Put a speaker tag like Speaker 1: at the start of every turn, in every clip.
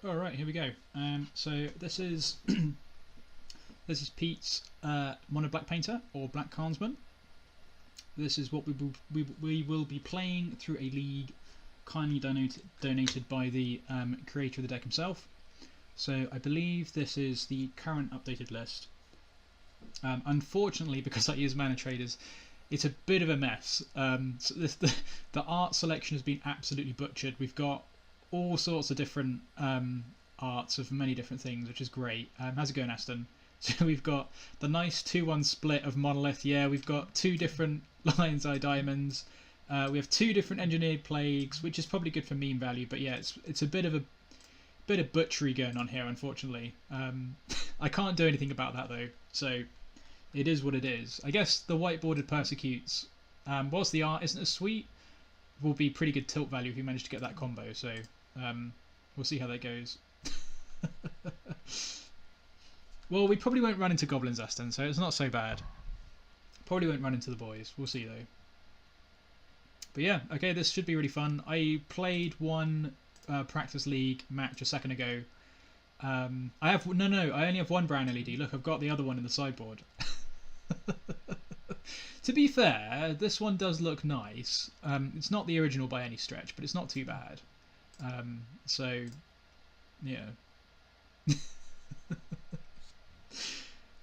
Speaker 1: All right, here we go. So this is this is Pete's Mono Black Painter or Black Karnsman. This is what we will be playing through a league kindly donated by the creator of the deck himself. So I believe this is the current updated list. Unfortunately, because I use Mana Traders, it's a bit of a mess. So the art selection has been absolutely butchered. We've got all sorts of different arts of many different things, which is great. How's it going, Aston? So we've got the nice 2-1 split of Monolith. Yeah, we've got 2 different Lion's Eye Diamonds. We have 2 different Engineered Plagues, which is probably good for meme value. But yeah, it's a bit of butchery going on here, unfortunately. I can't do anything about that though, so it is what it is. I guess the whiteboarded Persecutes, whilst the art isn't as sweet, will be pretty good tilt value if you manage to get that combo. So we'll see how that goes. Well, we probably won't run into goblins, Aston, so it's not so bad. Probably won't run into the boys. We'll see though. But yeah, okay, this should be really fun. I played one practice league match a second ago. I only have one brown LED. Look, I've got the other one in the sideboard. To be fair, this one does look nice. It's not the original by any stretch, but it's not too bad. So, yeah.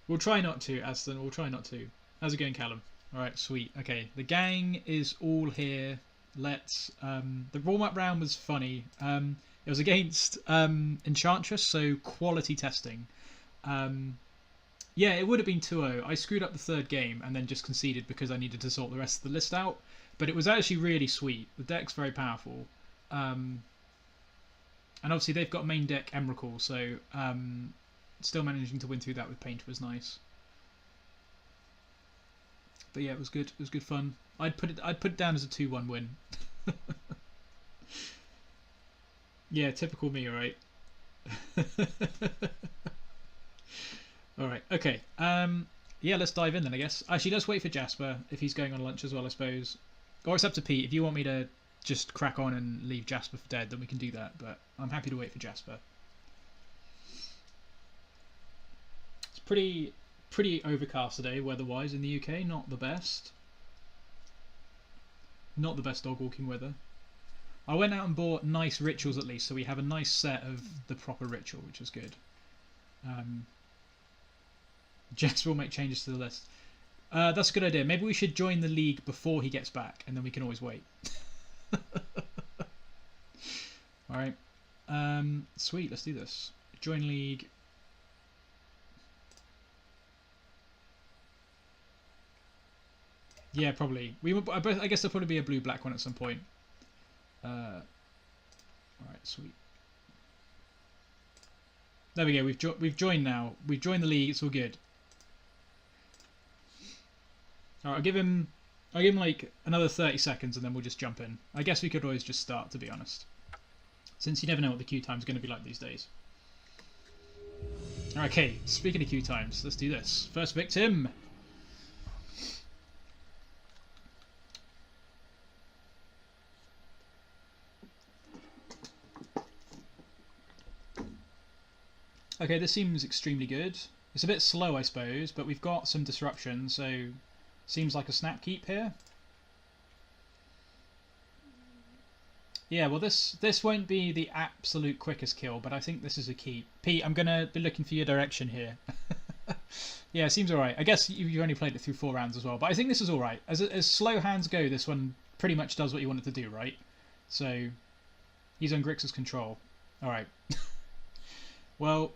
Speaker 1: We'll try not to, Aston. We'll try not to. How's it going, Callum? Alright, sweet. Okay, the gang is all here. Let's... the warm-up round was funny. It was against Enchantress, so quality testing. Yeah, it would have been 2-0. I screwed up the third game and then just conceded because I needed to sort the rest of the list out. But it was actually really sweet. The deck's very powerful. And obviously they've got main deck Emrakul, so still managing to win through that with Painter was nice. But yeah, it was good. It was good fun. I'd put it down as a 2-1 win. Yeah, typical me, right? Alright, okay. Yeah, let's dive in then, I guess. Actually, let's wait for Jasper, if he's going on lunch as well, I suppose. Or it's up to Pete. If you want me to just crack on and leave Jasper for dead, then we can do that. But I'm happy to wait for Jasper. It's pretty overcast today, weather-wise, in the UK. Not the best. Not the best dog walking weather. I went out and bought nice rituals at least, so we have a nice set of the proper ritual, which is good. Jess will make changes to the list. That's a good idea. Maybe we should join the league before he gets back, and then we can always wait. Alright. Sweet, let's do this. Join league. Yeah, probably. I guess there'll probably be a blue-black one at some point. Alright, sweet. There we go. We've joined now. We've joined the league. It's all good. Alright, I'll give him like another 30 seconds and then we'll just jump in. I guess we could always just start, to be honest, since you never know what the queue time's going to be like these days. Alright, okay. Speaking of queue times, let's do this. First victim. Okay, this seems extremely good. It's a bit slow, I suppose, but we've got some disruption, so seems like a snap keep here. Yeah, well, this won't be the absolute quickest kill, but I think this is a keep. Pete, I'm going to be looking for your direction here. Yeah, it seems alright. I guess you've only played it through 4 rounds as well, but I think this is alright. As slow hands go, this one pretty much does what you want it to do, right? So, he's on Grixis control. Alright. Well...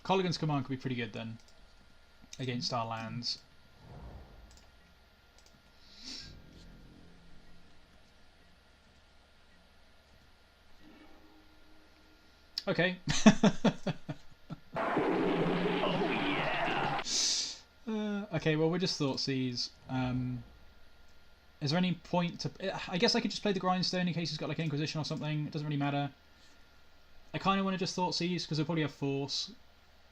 Speaker 1: Colligan's command could be pretty good then against our lands. Okay.
Speaker 2: Oh yeah.
Speaker 1: Okay, well, we're just Thoughtseize. Is there any point to... I guess I could just play the Grindstone in case he's got like Inquisition or something. It doesn't really matter. I kind of want to just Thoughtseize because I probably have Force.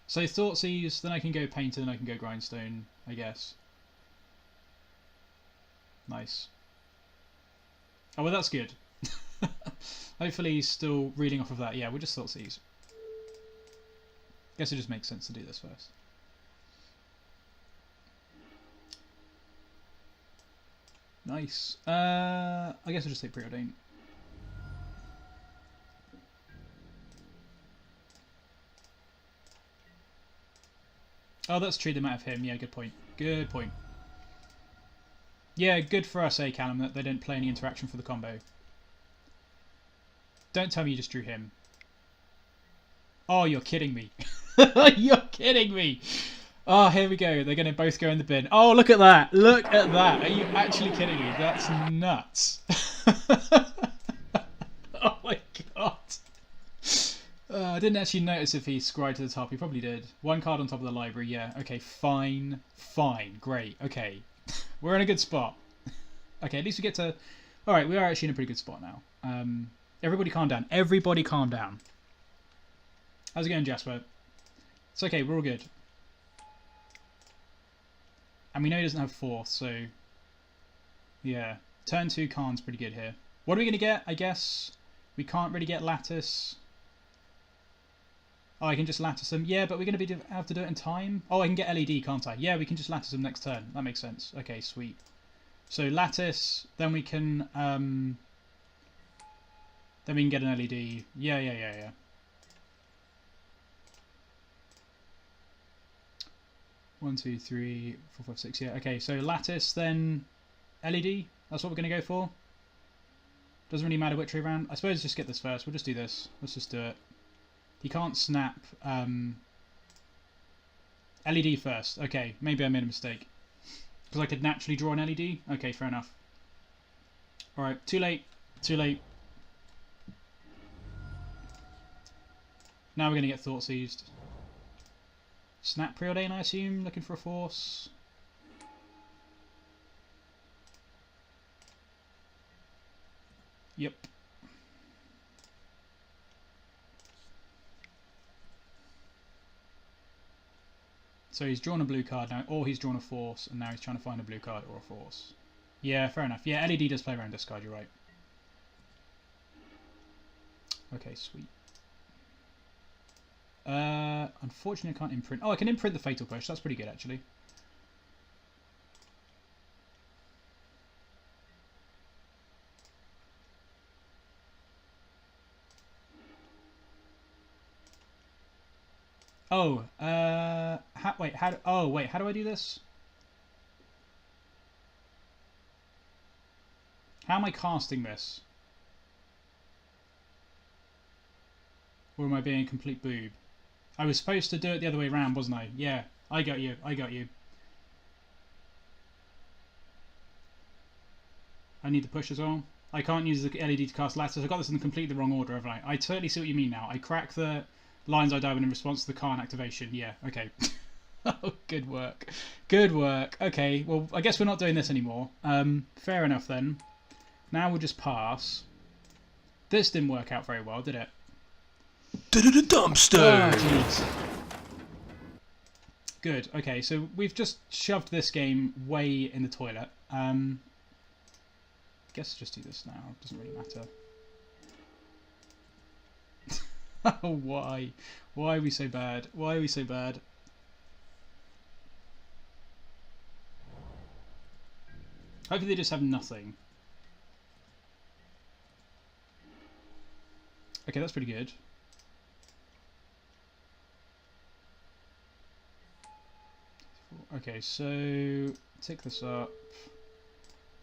Speaker 1: So Thoughtseize, then I can go Painter, and I can go Grindstone, I guess. Nice. Oh, well, that's good. Hopefully he's still reading off of that. Yeah, we'll just Thoughtseize. Guess it just makes sense to do this first. Nice. I guess I'll just take Preordain. Oh, that's true. They might have him. Yeah, good point. Good point. Yeah, good for us, Callum, that they didn't play any interaction for the combo. Don't tell me you just drew him. Oh, you're kidding me. You're kidding me. Oh, here we go. They're going to both go in the bin. Oh, look at that. Look at that. Are you actually kidding me? That's nuts. Oh my god. I didn't actually notice if he scryed to the top. He probably did. One card on top of the library. Yeah. Okay, fine. Fine. Great. Okay. We're in a good spot. Okay, at least we get to... Alright, we are actually in a pretty good spot now. Everybody calm down. Everybody calm down. How's it going, Jasper? It's okay, we're all good. And we know he doesn't have Force, so... Yeah. Turn 2 Karn's pretty good here. What are we going to get, I guess? We can't really get Lattice. Oh, I can just Lattice him. Yeah, but we're going to have to do it in time. Oh, I can get LED, can't I? Yeah, we can just Lattice him next turn. That makes sense. Okay, sweet. So Lattice, then we can get an LED. Yeah. 1, 2, 3, 4, 5, 6. Yeah. Okay. So Lattice, then LED. That's what we're going to go for. Doesn't really matter which way around. I suppose just get this first. We'll just do this. Let's just do it. He can't snap LED first. Okay. Maybe I made a mistake because I could naturally draw an LED. Okay. Fair enough. All right. Too late. Too late. Now we're going to get Thoughtseized. Snap Preordain, I assume, looking for a Force. Yep. So he's drawn a blue card now, or he's drawn a Force, and now he's trying to find a blue card or a Force. Yeah, fair enough. Yeah, LED does play around discard, you're right. Okay, sweet. Unfortunately I can't imprint. Oh, I can imprint the Fatal Push. That's pretty good, actually. Oh, wait, how do I do this? How am I casting this? Or am I being a complete boob? I was supposed to do it the other way around, wasn't I? Yeah, I got you. I got you. I need the push as well. I can't use the LED to cast Lattice. I got this in completely the wrong order, haven't I? I totally see what you mean now. I crack the lines I dive in response to the Karn activation. Yeah, okay. Oh, good work. Good work. Okay, well, I guess we're not doing this anymore. Fair enough then. Now we'll just pass. This didn't work out very well, did it?
Speaker 3: Dumpster!
Speaker 1: Oh, good. Okay, so we've just shoved this game way in the toilet. Guess just do this now. It doesn't really matter. Oh, why? Why are we so bad? Why are we so bad? Hopefully they just have nothing. Okay, that's pretty good. Okay, so tick this up.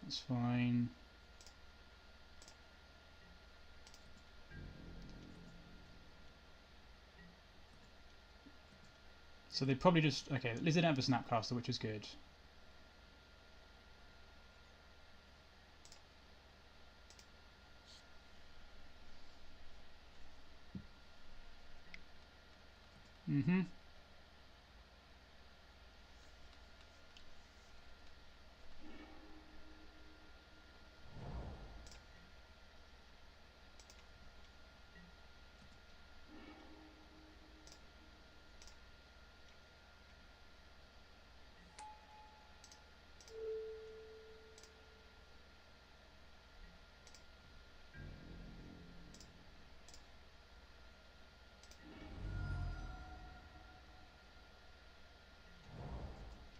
Speaker 1: That's fine. So they probably just... Okay, at least they don't have a Snapcaster, which is good. Mm-hmm.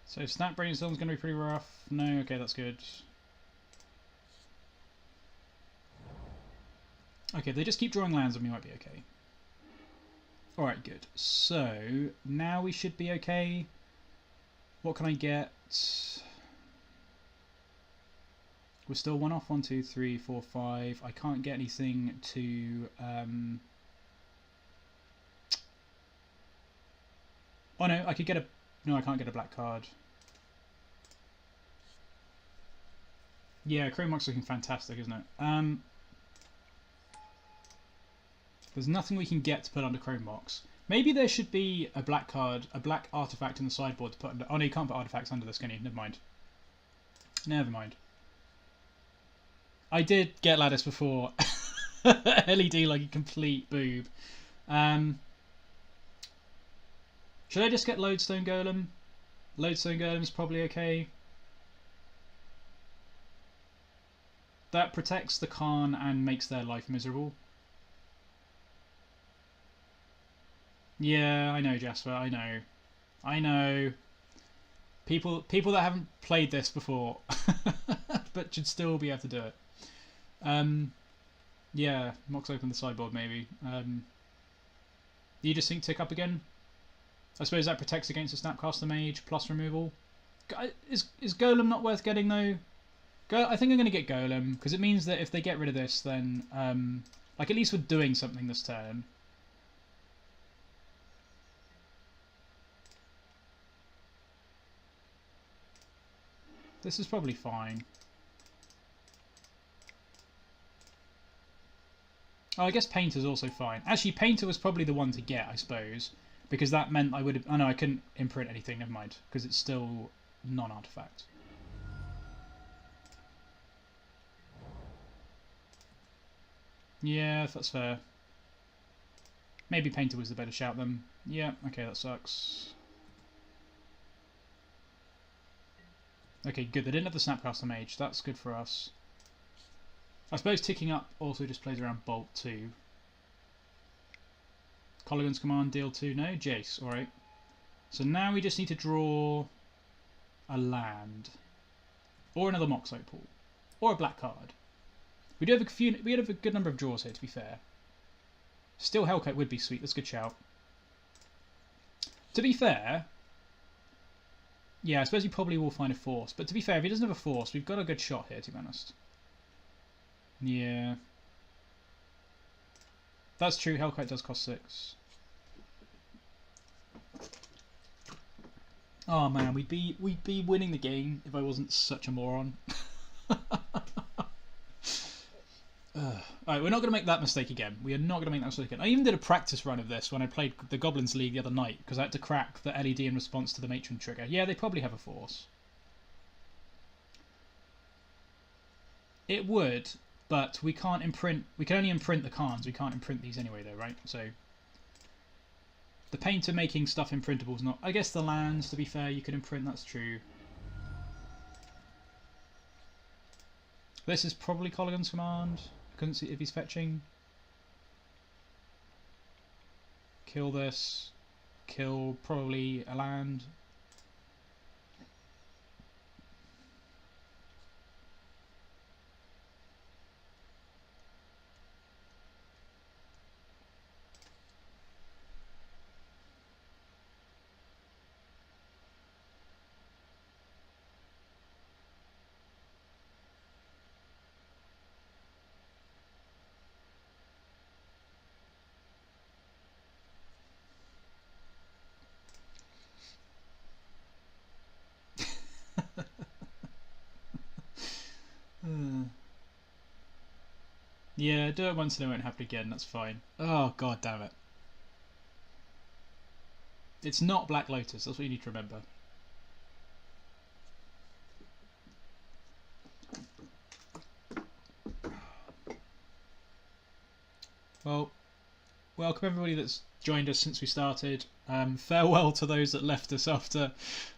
Speaker 1: So Snap Brainstorm's going to be pretty rough. No, okay, that's good. Okay, if they just keep drawing lands and we might be okay. Alright, good. So, now we should be okay. What can I get? We're still one off. 1, 2, 3, 4, 5. I can't get anything to... Oh no, I could get a... No, I can't get a black card. Yeah, Chrome Mox looking fantastic, isn't it? There's nothing we can get to put under Chrome Mox. Maybe there should be a black card, a black artifact in the sideboard to put under... Oh no, you can't put artifacts under this, can you? Never mind. Never mind. I did get Lattice before. LED like a complete boob. Should I just get Lodestone Golem? Lodestone Golem's probably okay. That protects the Karn and makes their life miserable. Yeah, I know, Jasper, I know. I know. People that haven't played this before but should still be able to do it. Yeah, Mox open the sideboard maybe. You just think tick up again? I suppose that protects against a Snapcaster Mage plus removal. Is Golem not worth getting though? I think I'm going to get Golem because it means that if they get rid of this, then like at least we're doing something this turn. This is probably fine. Oh, I guess Painter's also fine. Actually, Painter was probably the one to get, I suppose, because that meant I would have... Oh no, I couldn't imprint anything, never mind, because it's still non-artifact. Yeah, if that's fair. Maybe Painter was the better shout then. Yeah, okay, that sucks. Okay, good. They didn't have the Snapcaster Mage. That's good for us. I suppose ticking up also just plays around Bolt 2. Colligan's Command, deal 2. No, Jace. Alright. So now we just need to draw a land. Or another Mox Opal. Or a black card. We do have we have a good number of draws here, to be fair. Still Hellkite would be sweet. That's a good shout. To be fair... Yeah, I suppose he probably will find a force. But to be fair, if he doesn't have a force, we've got a good shot here, to be honest. Yeah. That's true, Hellkite does cost 6. Oh man, we'd be winning the game if I wasn't such a moron. Alright, we're not going to make that mistake again. We are not going to make that mistake again. I even did a practice run of this when I played the Goblins League the other night, because I had to crack the LED in response to the Matron trigger. Yeah, they probably have a force. It would, but we can't imprint... We can only imprint the Karns. We can't imprint these anyway, though, right? So... The Painter making stuff imprintable is not... I guess the lands, to be fair, you can imprint. That's true. This is probably Colligan's Command. Couldn't see if he's fetching. Kill this. Kill probably a land. Yeah, do it once and it won't happen again, that's fine. Oh, god damn it. It's not Black Lotus, that's what you need to remember. Well, welcome everybody that's joined us since we started. Farewell to those that left us after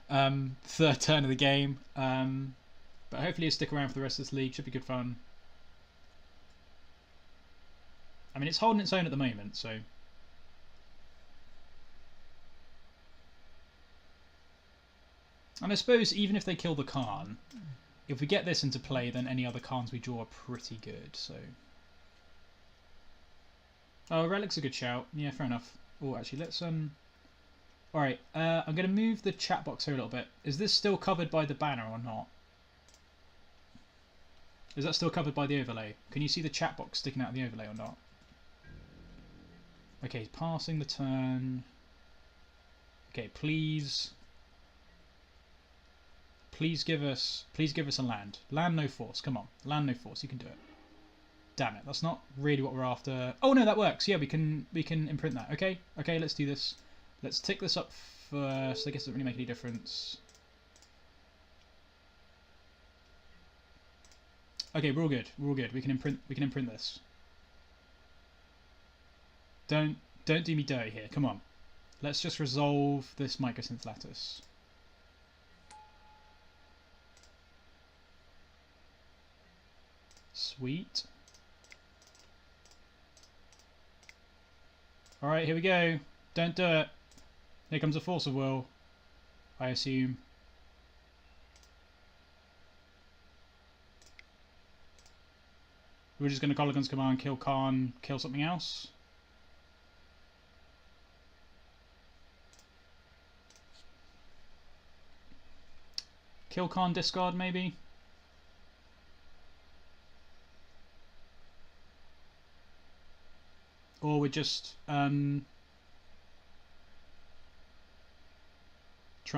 Speaker 1: third turn of the game. But hopefully you stick around for the rest of this league, should be good fun. I mean, it's holding its own at the moment, so... And I suppose even if they kill the Karn, if we get this into play, then any other Karns we draw are pretty good. So, oh, Relic's a good shout. Yeah, fair enough. Oh, actually, let's All right, I'm going to move the chat box here a little bit. Is this still covered by the banner or not? Is that still covered by the overlay? Can you see the chat box sticking out of the overlay or not? Okay, passing the turn. Okay, please give us a land. Land no force. Come on, land no force. You can do it. Damn it, that's not really what we're after. Oh no, that works. Yeah, we can imprint that. Okay, let's do this. Let's tick this up first. I guess it doesn't really make any difference. Okay, we're all good. We're all good. We can imprint this. Don't do me dirty here. Come on. Let's just resolve this Mycosynth Lattice. Sweet. Alright, here we go. Don't do it. Here comes a Force of Will, I assume. We're just going to Kolaghan's Command, kill Karn, kill something else. Kill Karn, discard maybe? Or we're just trying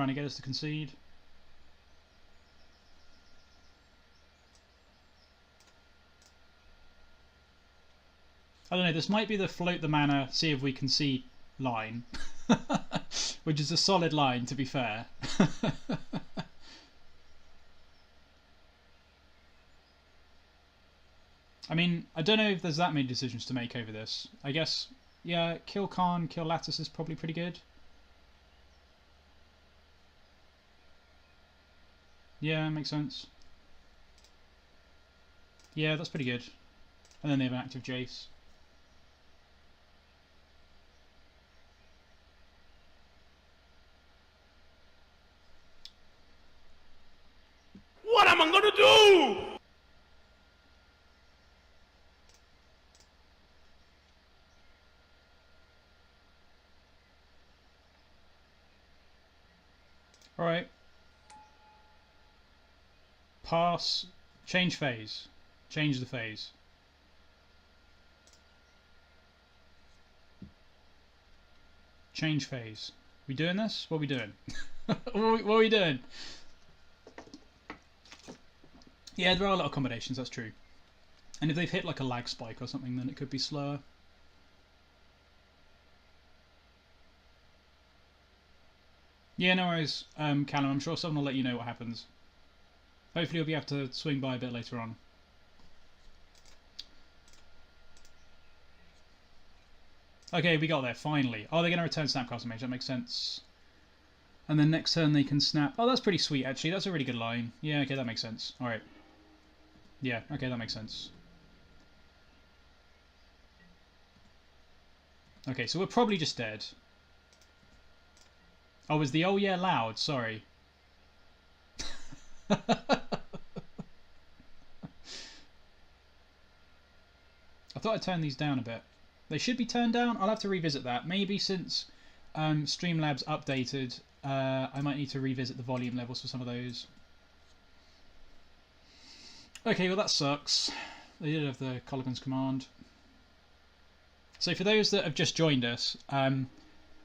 Speaker 1: to get us to concede. I don't know, this might be the float the mana, see if we concede line. Which is a solid line, to be fair. I mean, I don't know if there's that many decisions to make over this. I guess, yeah, kill Karn, kill Lattice is probably pretty good. Yeah, makes sense. Yeah, that's pretty good. And then they have an active Jace.
Speaker 2: What am I gonna do?
Speaker 1: Alright. Pass. Change phase. Change the phase. Change phase. We doing this? What are we doing? What are we doing? Yeah, there are a lot of combinations, that's true. And if they've hit like a lag spike or something, then it could be slower. Yeah, no worries, Callum. I'm sure someone will let you know what happens. Hopefully you'll be able to swing by a bit later on. Okay, we got there, finally. Oh, they're going to return Snapcaster Mage, that makes sense. And then next turn they can snap. Oh, that's pretty sweet, actually. That's a really good line. Yeah, okay, that makes sense. Alright. Yeah, okay, that makes sense. Okay, so we're probably just dead. Oh, was the oh yeah loud? Sorry. I thought I'd turn these down a bit. They should be turned down. I'll have to revisit that. Maybe since Streamlabs updated, I might need to revisit the volume levels for some of those. Okay, well that sucks. They did have the Kolaghan's Command. So for those that have just joined us,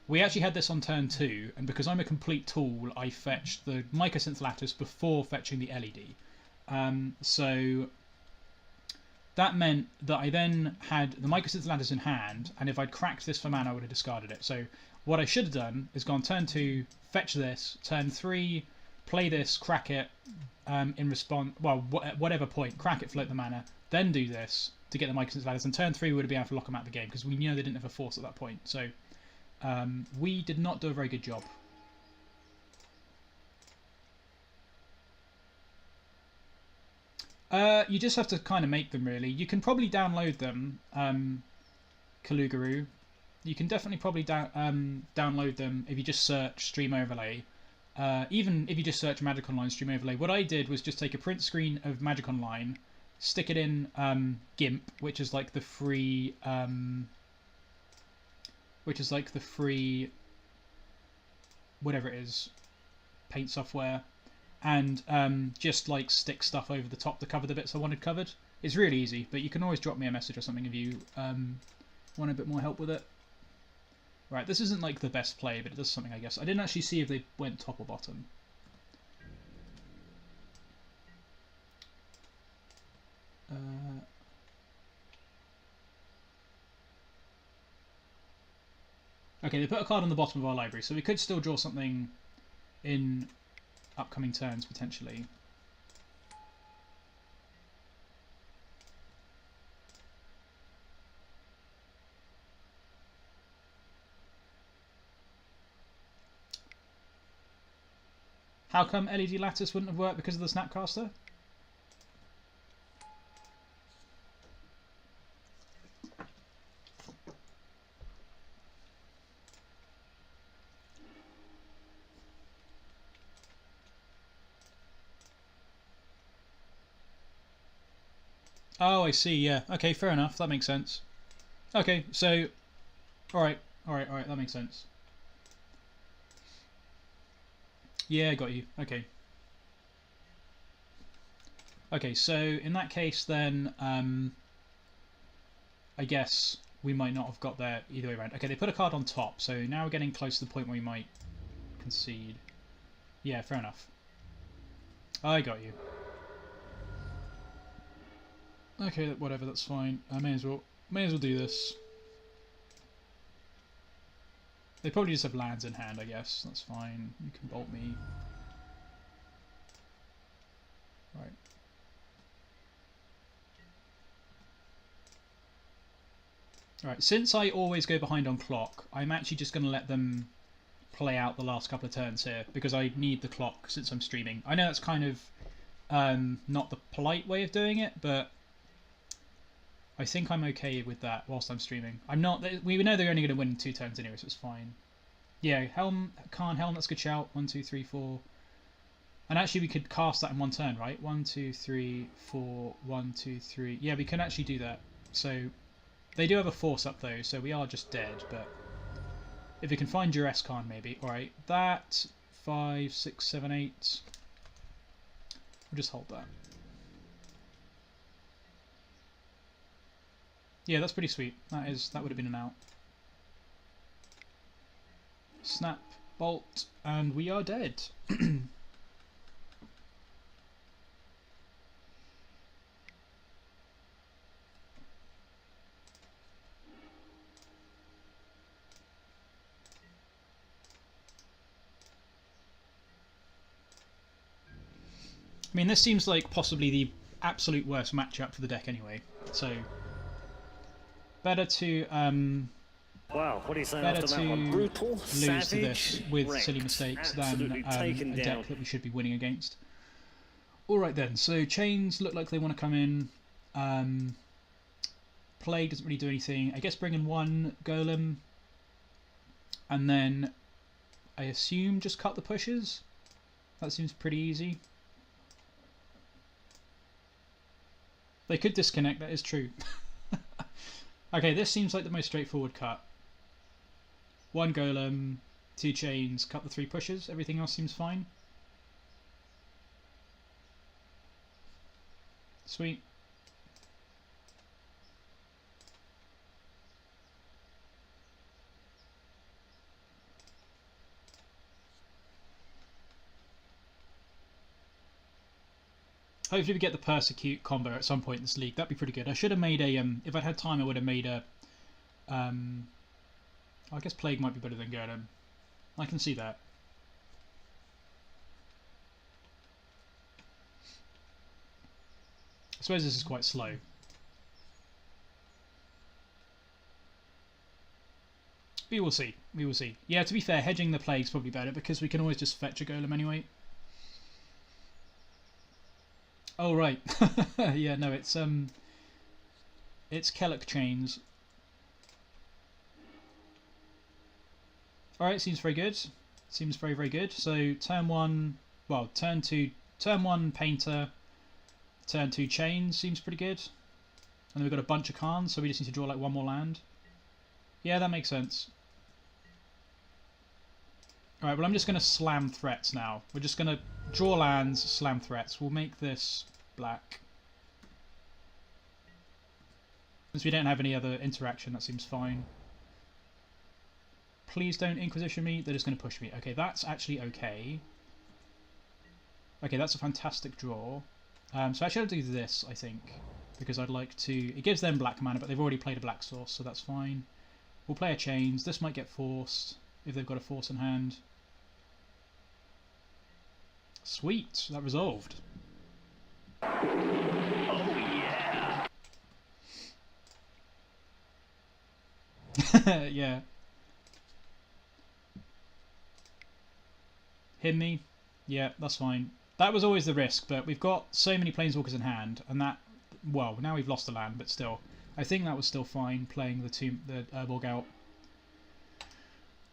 Speaker 1: we actually had this on turn 2, and because I'm a complete tool, I fetched the Mycosynth Lattice before fetching the LED. So that meant that I then had the Mycosynth Lattice in hand, and if I'd cracked this for mana, I would have discarded it. So what I should have done is gone turn 2, fetch this, turn 3, play this, crack it, in response, well, at whatever point, crack it, float the mana, then do this to get the Mycosynth Lattice, and turn 3 would have been able to lock them out of the game, because we knew they didn't have a force at that point. So we did not do a very good job. You just have to kind of make them, really. You can probably download them, Kalugaroo. You can definitely probably download them if you just search Stream Overlay. even if you just search Magic Online Stream Overlay, what I did was just take a print screen of Magic Online, stick it in GIMP, which is like the free, whatever it is, paint software, and just like stick stuff over the top to cover the bits I wanted covered. It's really easy, but you can always drop me a message or something if you want a bit more help with it. Right, this isn't like the best play, but it does something, I guess. I didn't actually see if they went top or bottom. Okay, they put a card on the bottom of our library, so we could still draw something in upcoming turns, potentially. How come LED Lattice wouldn't have worked because of the Snapcaster? Oh, I see, yeah. Okay, fair enough. That makes sense. Okay, so... Alright, that makes sense. Yeah, got you. Okay. Okay, so in that case then, I guess we might not have got there either way around. Okay, they put a card on top, so now we're getting close to the point where we might concede. Yeah, fair enough. I got you. Okay, whatever, that's fine. I may as well do this. They probably just have lands in hand, I guess. That's fine. You can bolt me. Right. Alright, since I always go behind on clock, I'm actually just going to let them play out the last couple of turns here, because I need the clock since I'm streaming. I know that's kind of not the polite way of doing it, but I think I'm okay with that whilst I'm streaming. I'm not. We know they're only going to win 2 turns anyway, so it's fine. Yeah, Karn, Helm, that's a good shout. 1, 2, 3, 4. And actually, we could cast that in 1 turn, right? 1, 2, 3, 4, 1, 2, 3. Yeah, we can actually do that. So they do have a force up though, so we are just dead. But if we can find Duress Karn, maybe. All right, that 5, 6, 7, 8. We'll just hold that. Yeah, that's pretty sweet. That would have been an out. Snap, bolt, and we are dead. I mean, this seems like possibly the absolute worst matchup for the deck anyway. So better to
Speaker 3: wow, what do you say
Speaker 1: better
Speaker 3: after
Speaker 1: to
Speaker 3: that one? Brutal,
Speaker 1: lose
Speaker 3: savage,
Speaker 1: to this with
Speaker 3: wrecked,
Speaker 1: silly mistakes than
Speaker 3: absolutely taken
Speaker 1: a
Speaker 3: down.
Speaker 1: deck that we should be winning against. Alright then, so Chains look like they want to come in. Plague doesn't really do anything. I guess bring in 1 Golem. And then I assume just cut the pushes. That seems pretty easy. They could disconnect, that is true. Okay, this seems like the most straightforward cut. 1 Golem, 2 Chains, cut the 3 pushes. Everything else seems fine. Sweet. Hopefully we get the Persecute combo at some point in this league. That'd be pretty good. I should have made a, if I'd had time I would have made a, I guess Plague might be better than Golem. I can see that. I suppose this is quite slow. We will see. We will see. Yeah, to be fair, hedging the Plague's probably better because we can always just fetch a Golem anyway. Oh right, yeah, no, it's Kellock Chains. All right, seems very good. Seems very, very good. So turn 1, well, turn 1 Painter, turn 2 Chains seems pretty good. And then we've got a bunch of Karns, so we just need to draw like one more land. Yeah, that makes sense. Alright, well I'm just going to slam threats now. We're just going to draw lands, slam threats. We'll make this black. Since we don't have any other interaction, that seems fine. Please don't Inquisition me, they're just going to push me. Okay, that's actually okay. Okay, that's a fantastic draw. So actually I'll do this, I think. Because I'd like to... It gives them black mana, but they've already played a black source, so that's fine. We'll play a Chains. This might get forced, if they've got a force in hand. Sweet, that resolved.
Speaker 2: Oh yeah.
Speaker 1: Yeah. Hit me? Yeah, that's fine. That was always the risk, but we've got so many Planeswalkers in hand, and that... Well, now we've lost the land, but still. I think that was still fine, playing the Urborg out.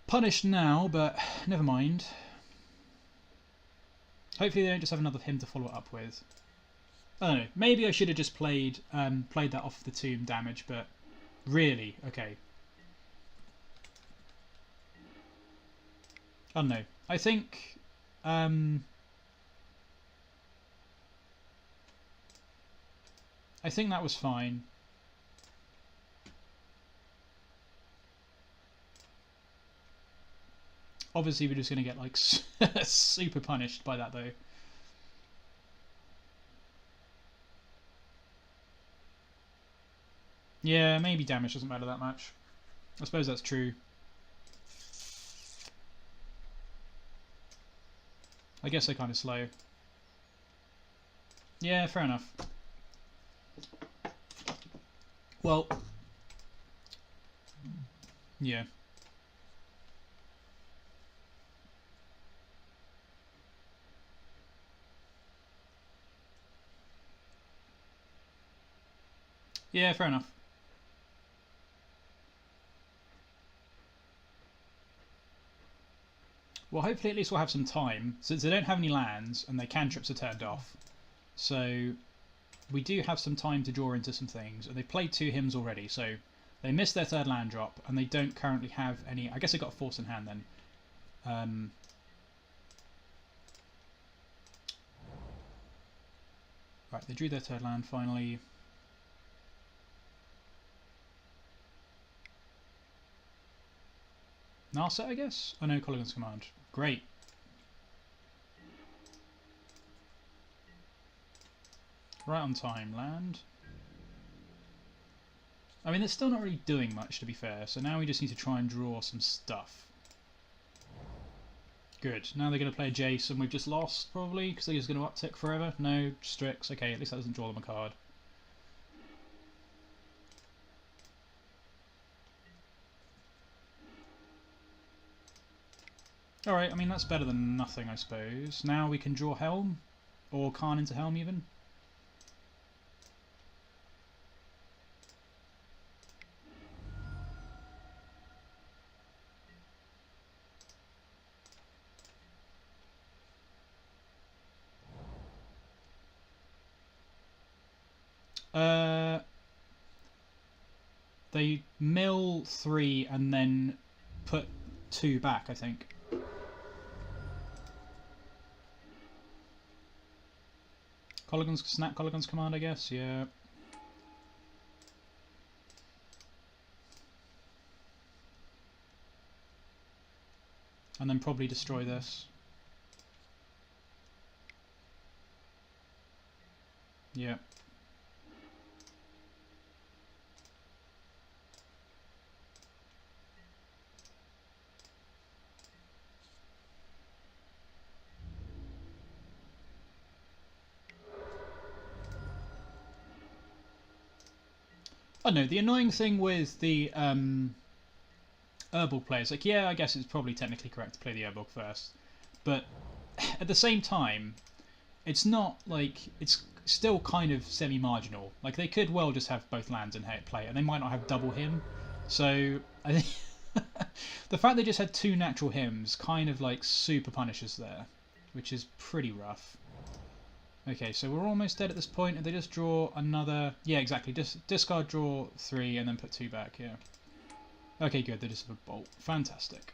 Speaker 1: Punished now, but never mind. Hopefully they don't just have another him to follow it up with. I don't know. Maybe I should have just played that off the tomb damage, but really, okay. I don't know. I think... I think that was fine. Obviously we're just going to get like super punished by that though. Yeah, maybe damage doesn't matter that much. I suppose that's true. I guess they're kind of slow. Yeah, fair enough. Well, yeah. Yeah, fair enough. Well, hopefully at least we'll have some time, since they don't have any lands and their cantrips are turned off. So we do have some time to draw into some things, and they've played 2 hymns already, so they missed their 3rd land drop, and they don't currently have any... I guess they got a force in hand then. Right, they drew their 3rd land finally. Narset, I guess? Oh no, Colligan's Command. Great. Right on time, land. I mean, they're still not really doing much, to be fair, so now we just need to try and draw some stuff. Good. Now they're going to play a Jace, and we've just lost, probably, because they're just going to uptick forever. No, Strix. Okay, at least that doesn't draw them a card. Alright, I mean, that's better than nothing, I suppose. Now we can draw Helm, or Karn into Helm, even. They mill 3 and then put 2 back, I think. Snap Colligan's Command, I guess, yeah. And then probably destroy this. Yeah. I don't know, the annoying thing with the Urborg players, like, yeah, I guess it's probably technically correct to play the Urborg first, but at the same time, it's not like, it's still kind of semi-marginal. Like, they could well just have both lands in play, and they might not have double him, so I think The fact they just had 2 natural hymns kind of like super punishes there, which is pretty rough. Okay, so we're almost dead at this point. If they just draw another... Yeah, exactly. Discard, draw 3, and then put 2 back, yeah. Okay, good. They just have a bolt. Fantastic.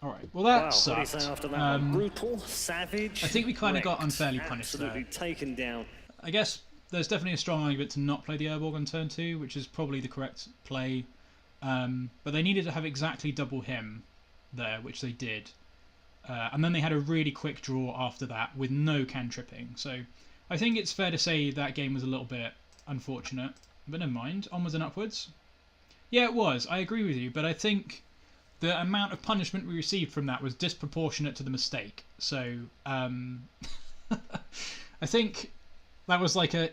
Speaker 1: Alright, well that
Speaker 3: Wow, what do you
Speaker 1: sucked.
Speaker 3: say after that one? Brutal, savage.
Speaker 1: I think we kind of got
Speaker 3: wrecked,
Speaker 1: unfairly punished there.
Speaker 3: Absolutely taken down.
Speaker 1: I guess there's definitely a strong argument to not play the Urborg on turn 2, which is probably the correct play. But they needed to have exactly double him there, which they did. And then they had a really quick draw after that with no cantripping. So I think it's fair to say that game was a little bit unfortunate. But never mind. Onwards and upwards. Yeah, it was. I agree with you. But I think the amount of punishment we received from that was disproportionate to the mistake. So I think that was like a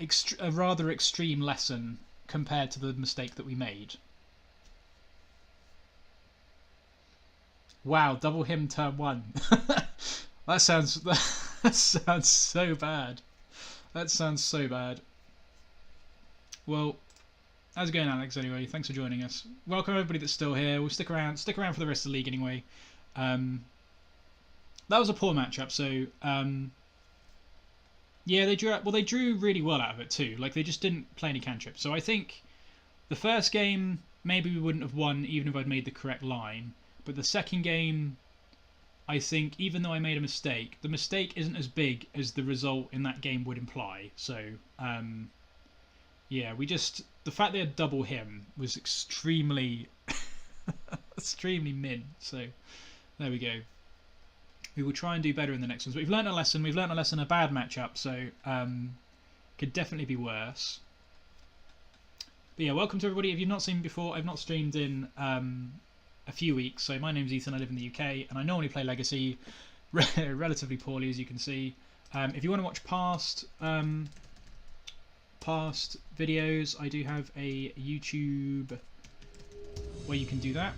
Speaker 1: rather extreme lesson compared to the mistake that we made. Wow, double him turn 1. that sounds so bad. That sounds so bad. Well, how's it going, Alex? Anyway, thanks for joining us. Welcome everybody that's still here. We'll stick around for the rest of the league anyway. That was a poor matchup. So yeah, they drew really well out of it too. Like they just didn't play any cantrips. So I think the first game maybe we wouldn't have won even if I'd made the correct line. But the second game, I think, even though I made a mistake, the mistake isn't as big as the result in that game would imply. So, yeah, the fact they had double him was extremely, extremely min. So, there we go. We will try and do better in the next ones. But we've learnt a lesson. We've learnt a lesson, a bad matchup. So, could definitely be worse. But yeah, welcome to everybody. If you've not seen me before, I've not streamed in a few weeks. So my name's Ethan, I live in the UK, and I normally play Legacy relatively poorly, as you can see. If you want to watch past videos, I do have a YouTube where you can do that,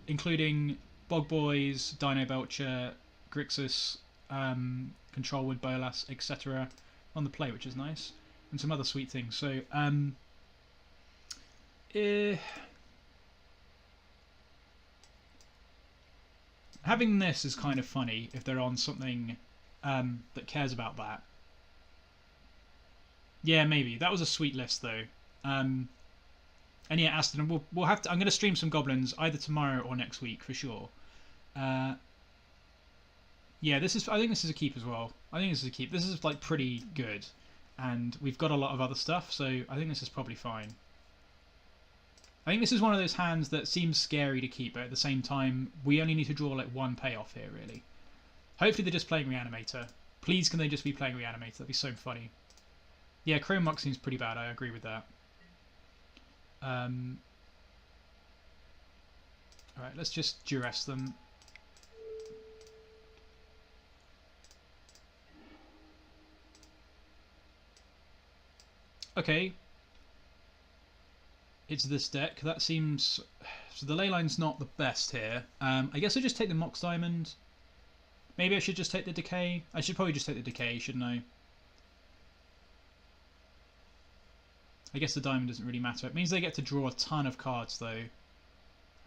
Speaker 1: including Bog Boys, Dino Belcher, Grixis, Control with Bolas, etc. on the play, which is nice, and some other sweet things. So having this is kind of funny if they're on something that cares about that. Yeah, maybe. That was a sweet list though. And yeah, Aston, we'll have to. I'm going to stream some goblins either tomorrow or next week for sure. Yeah, I think this is a keep as well. I think this is a keep. This is like pretty good, and we've got a lot of other stuff, so I think this is probably fine. I think this is one of those hands that seems scary to keep, but at the same time, we only need to draw like 1 payoff here, really. Hopefully they're just playing Reanimator. Please can they just be playing Reanimator? That'd be so funny. Yeah, Chrome Mox seems pretty bad, I agree with that. Alright, let's just Duress them. Okay. It's this deck. That seems... So the Leyline's not the best here. I guess I just take the Mox Diamond. Maybe I should just take the Decay. I should probably just take the Decay, shouldn't I? I guess the Diamond doesn't really matter. It means they get to draw a ton of cards, though.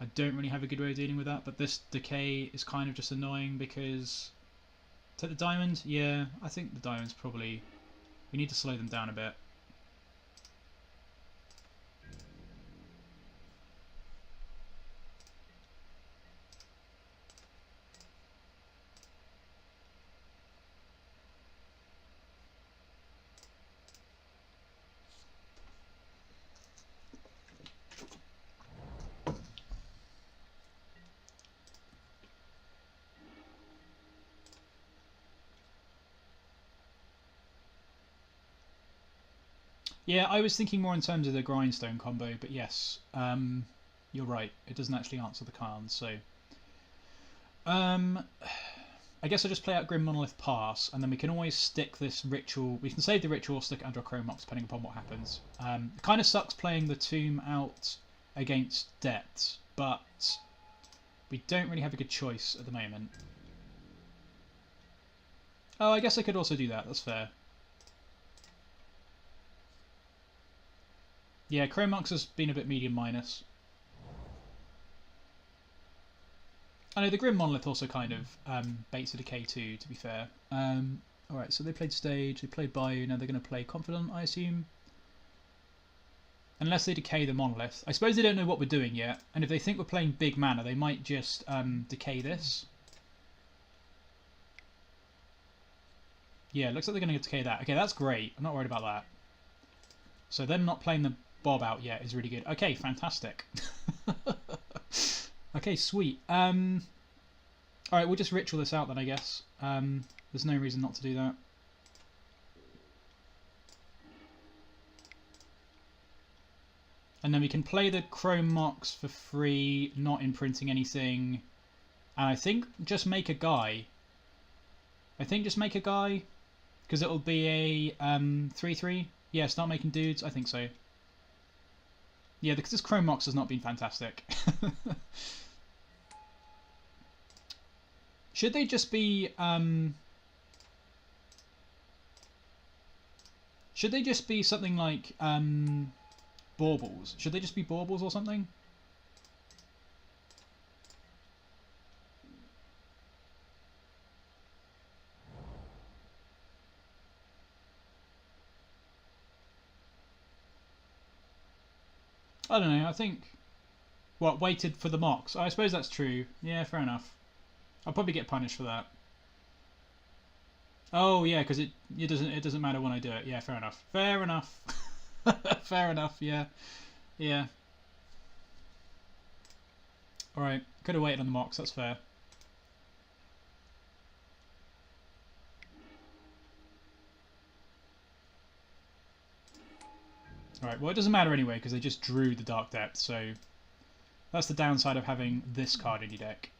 Speaker 1: I don't really have a good way of dealing with that, but this Decay is kind of just annoying because... Take the Diamond? Yeah, I think the Diamond's probably... We need to slow them down a bit. Yeah, I was thinking more in terms of the Grindstone combo, but yes, you're right. It doesn't actually answer the Karn, so... I guess I'll just play out Grim Monolith Pass, and then we can always stick this ritual... We can save the ritual, stick it under a Chrome Mox, depending upon what happens. It kind of sucks playing the Tomb out against Depths, but we don't really have a good choice at the moment. Oh, I guess I could also do that. That's fair. Yeah, Chrome Mox has been a bit medium minus. I know the Grim Monolith also kind of baits a decay too, to be fair. Alright, so they played Stage, they played Bayou, now they're going to play Confidant, I assume. Unless they decay the Monolith. I suppose they don't know what we're doing yet, and if they think we're playing big mana, they might just decay this. Yeah, looks like they're going to decay that. Okay, that's great. I'm not worried about that. So them not playing the Bob out yet is really good. Okay, fantastic. Okay, sweet. Alright, we'll just ritual this out then, I guess. There's no reason not to do that. And then we can play the Chrome Mox for free, not imprinting anything. And I think just make a guy. Because it'll be a 3-3. Yeah, start making dudes. I think so. Yeah, because this Chrome Mox has not been fantastic. Should they just be... should they just be something like... baubles? Should they just be baubles or something? I don't know, I think... What, waited for the Mox? I suppose that's true. Yeah, fair enough. I'll probably get punished for that. Oh, yeah, because it doesn't matter when I do it. Yeah, fair enough. Fair enough. Fair enough, yeah. Yeah. Alright, could have waited on the Mox, that's fair. Alright, well it doesn't matter anyway, because they just drew the Dark Depth, so... That's the downside of having this card in your deck.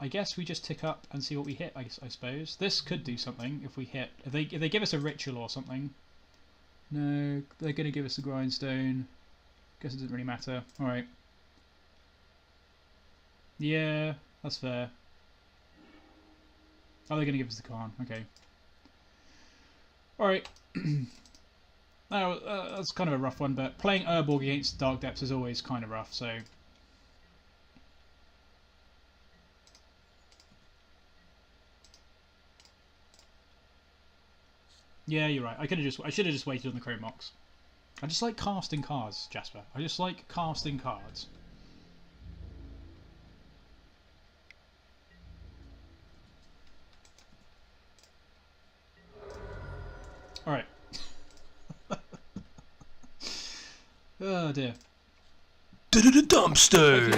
Speaker 1: I guess we just tick up and see what we hit, I suppose. This could do something if we hit... If they give us a ritual or something. No, they're going to give us a grindstone. Guess it doesn't really matter. Alright. Yeah, that's fair. Oh, they're going to give us the Karn. Okay. Alright. That's kind of a rough one, but playing Urborg against Dark Depths is always kind of rough, so... Yeah, you're right. I should have just waited on the Chrome Mox. I just like casting cards, Jasper. I just like casting cards. Alright. Oh dear.
Speaker 2: Dumpster!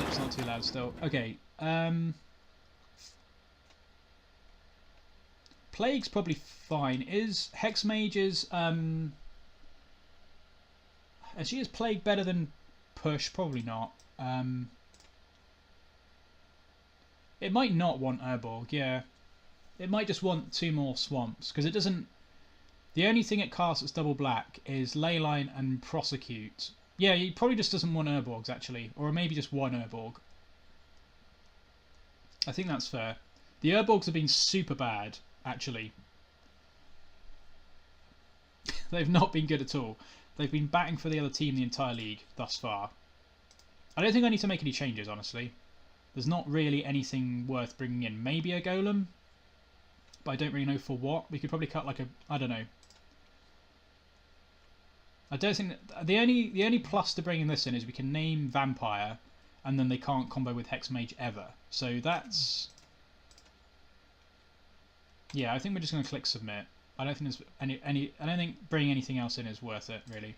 Speaker 1: It's not too loud still. Okay. Plague's probably fine. Is Hexmage's is Plague better than Push? Probably not. It might not want Urborg, yeah. It might just want 2 more swamps, because it doesn't... The only thing it casts that's double black is Leyline and Persecute. Yeah, he probably just doesn't want Urborgs, actually. Or maybe just 1 Urborg. I think that's fair. The Urborgs have been super bad, actually. They've not been good at all. They've been batting for the other team the entire league thus far. I don't think I need to make any changes, honestly. There's not really anything worth bringing in. Maybe a golem, but I don't really know for what. We could probably cut like a... I don't know. I don't think... The only plus to bringing this in is we can name Vampire, and then they can't combo with Hexmage ever. So that's... Yeah, I think we're just going to click submit. I don't think there's any... I don't think bringing anything else in is worth it, really.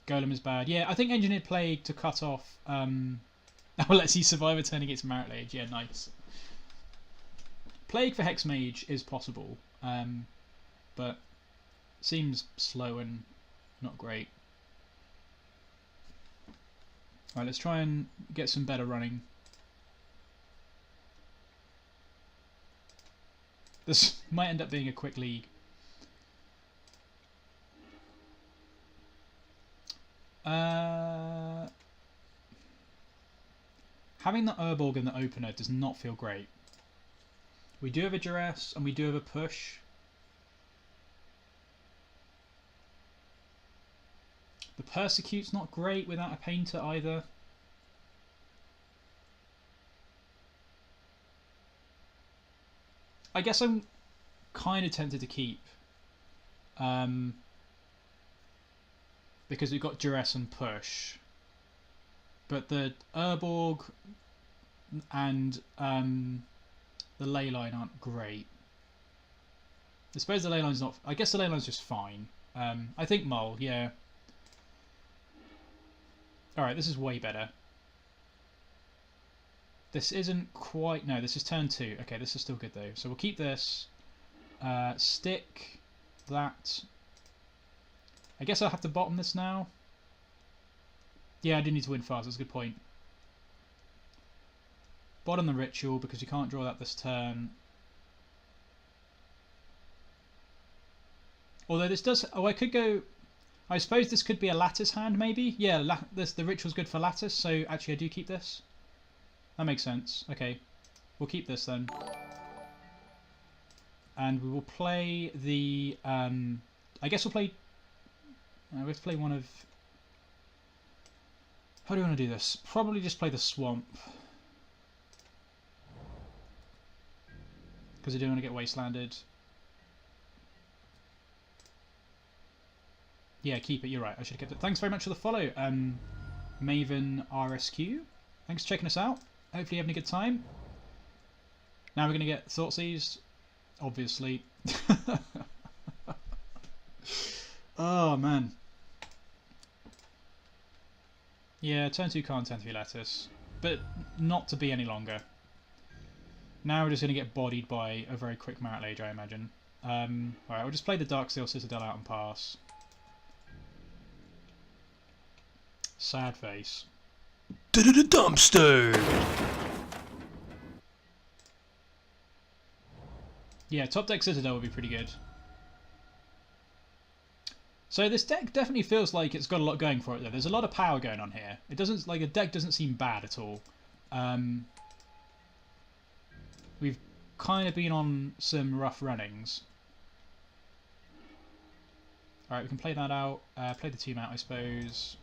Speaker 1: Golem is bad. Yeah, I think Engineered Plague to cut off... Oh, let's see Survivor turn against Merit Age. Yeah, nice. Plague for Hexmage is possible, but seems slow and not great. Alright, let's try and get some better running. This might end up being a quick league. Having the Urborg in the opener does not feel great. We do have a Duress and we do have a Push. The Persecute's not great without a painter either. I guess I'm kind of tempted to keep. Because we've got Duress and Push. But the Urborg and the Leyline aren't great. I suppose the Leyline's not... I guess the Leyline's just fine. I think Mole, yeah. Alright, this is way better. This isn't quite... No, this is turn 2. Okay, this is still good though. So we'll keep this. Stick that. I guess I'll have to bottom this now. Yeah, I do need to win fast. That's a good point. Bottom the Ritual because you can't draw that this turn. Although this does... Oh, I could go... I suppose this could be a Lattice hand, maybe? Yeah, the Ritual's good for Lattice, so actually I do keep this. That makes sense. Okay, we'll keep this then. And we will play the... I guess we'll play... we have to play one of... How do you want to do this? Probably just play the Swamp. Because I don't want to get wastelanded. Yeah, keep it. You're right. I should have kept it. Thanks very much for the follow, Maven RSQ. Thanks for checking us out. Hopefully you're having a good time. Now we're going to get Thoughtseize, obviously. Oh, man. Yeah, turn 2 Karn, turn 3 Lattice. But not to be any longer. Now we're just going to get bodied by a very quick Marit Lage, I imagine. Alright, we'll just play the Darksteel Citadel out and pass. Sad face.
Speaker 2: Dumpster!
Speaker 1: Yeah, top deck Citadel would be pretty good. So this deck definitely feels like it's got a lot going for it though. There's a lot of power going on here. It doesn't, like, the deck doesn't seem bad at all. We've kind of been on some rough runnings. Alright, we can play that out. Play the team out, I suppose.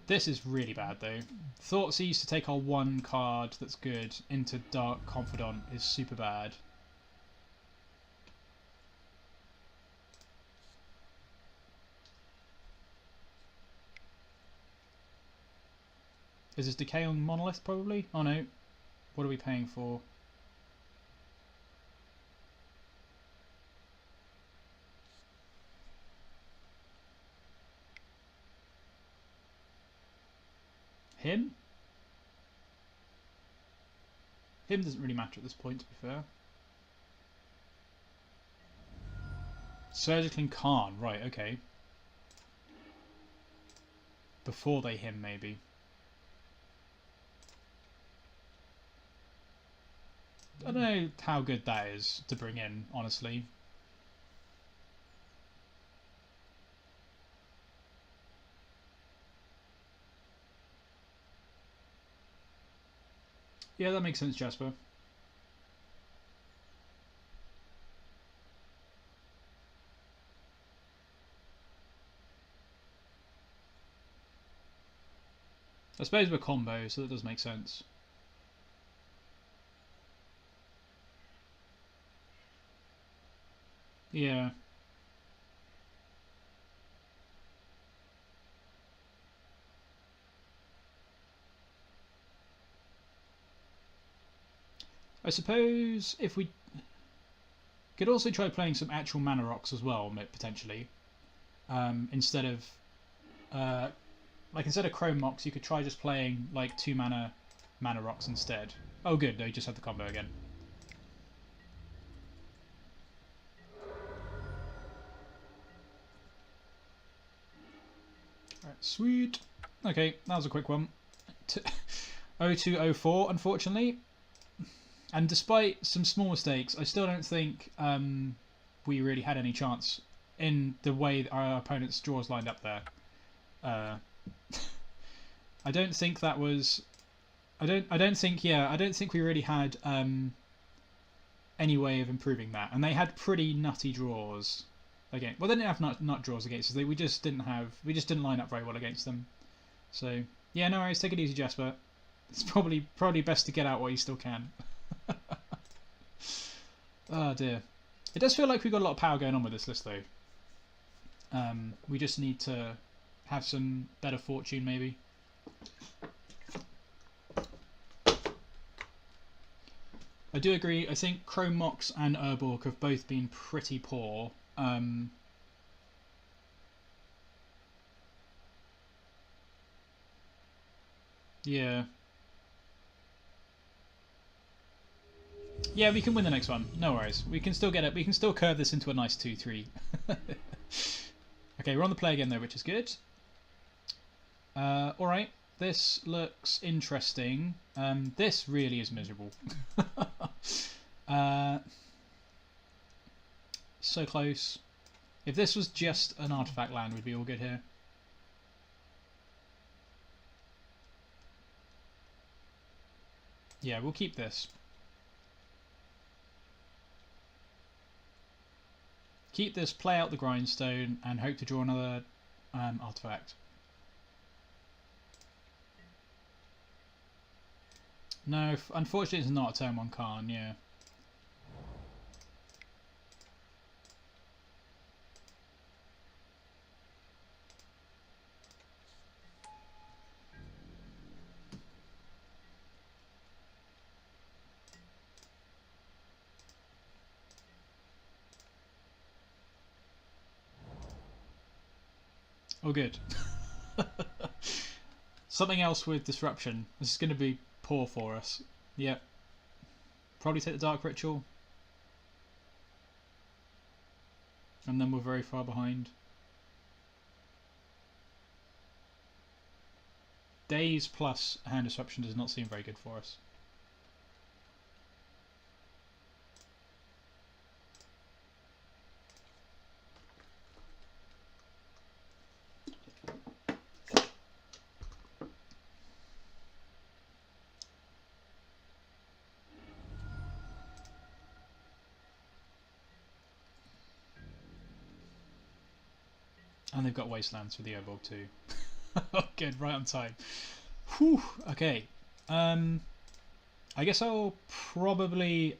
Speaker 1: This is really bad though. Thoughtseize to take our one card that's good into Dark Confidant is super bad. Is this Decay on Monolith probably? Oh no. What are we paying for? Him? Him doesn't really matter at this point, to be fair. Surgically Karn, right, okay. Before they him, maybe. I don't know how good that is to bring in, honestly. Yeah, that makes sense, Jasper. I suppose we're combo, so that does make sense. Yeah. I suppose if we could also try playing some actual mana rocks as well, potentially. Instead of instead of Chrome Mox, you could try just playing like 2 mana rocks instead. Oh good, no, you just had the combo again. Alright, sweet. Okay, that was a quick one. 0204, unfortunately. And despite some small mistakes, I still don't think we really had any chance in the way that our opponent's draws lined up there. I don't think that was. I don't think we really had any way of improving that. And they had pretty nutty draws again. Well, they didn't have nut draws against us. We just didn't line up very well against them. So yeah, no worries. Take it easy, Jasper. It's probably best to get out while you still can. Oh dear. It does feel like we've got a lot of power going on with this list, though. We just need to have some better fortune, maybe. I do agree. I think Chrome Mox and Urborg have both been pretty poor. Yeah. Yeah, we can win the next one. No worries. We can still get it. We can still curve this into a nice 2-3. Okay, we're on the play again though, which is good. Alright, this looks interesting. This really is miserable. So close. If this was just an artifact land, we'd be all good here. Yeah, we'll keep this. Keep this, play out the Grindstone, and hope to draw another artifact. No, unfortunately it's not a turn 1 Karn, yeah. Oh, good. Something else with disruption. This is going to be poor for us. Yep. Probably take the Dark Ritual. And then we're very far behind. Daze plus hand disruption does not seem very good for us. And they've got Wastelands for the Urborg too. Oh, good, right on time. Whew, okay. I guess I'll probably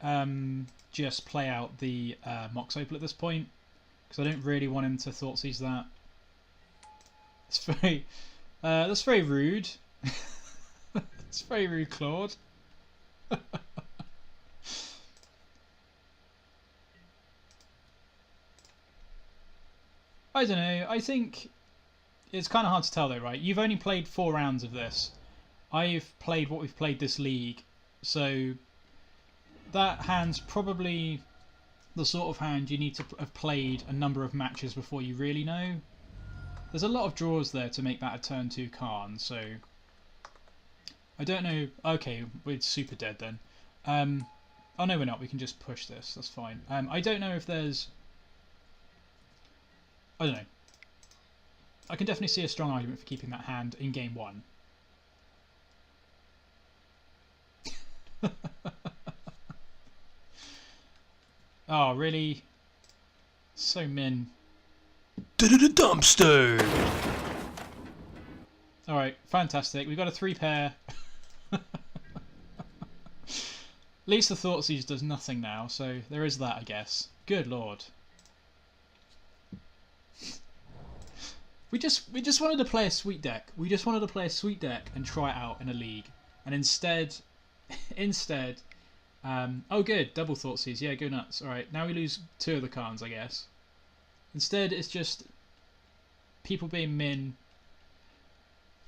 Speaker 1: just play out the Mox Opal at this point, because I don't really want him to Thoughtseize that. It's very, that's very rude. It's very rude, Claude. I don't know. I think it's kind of hard to tell though, right? You've only played 4 rounds of this. I've played what we've played this league, so that hand's probably the sort of hand you need to have played a number of matches before you really know. There's a lot of draws there to make that a turn 2 Karn, so I don't know. Okay, we're super dead then. Oh no, we're not. We can just push this. That's fine. I don't know if there's... I don't know. I can definitely see a strong argument for keeping that hand in game 1. Oh, really? So min.
Speaker 2: Dumpster!
Speaker 1: Alright, fantastic. We've got a 3 pair. At least the Thoughtseize does nothing now, so there is that, I guess. Good lord. We just wanted to play a sweet deck. We just wanted to play a sweet deck and try it out in a league. And instead, oh good, double Thoughtseize. Yeah, go nuts. Alright, now we lose 2 of the Karns, I guess. Instead, it's just people being min,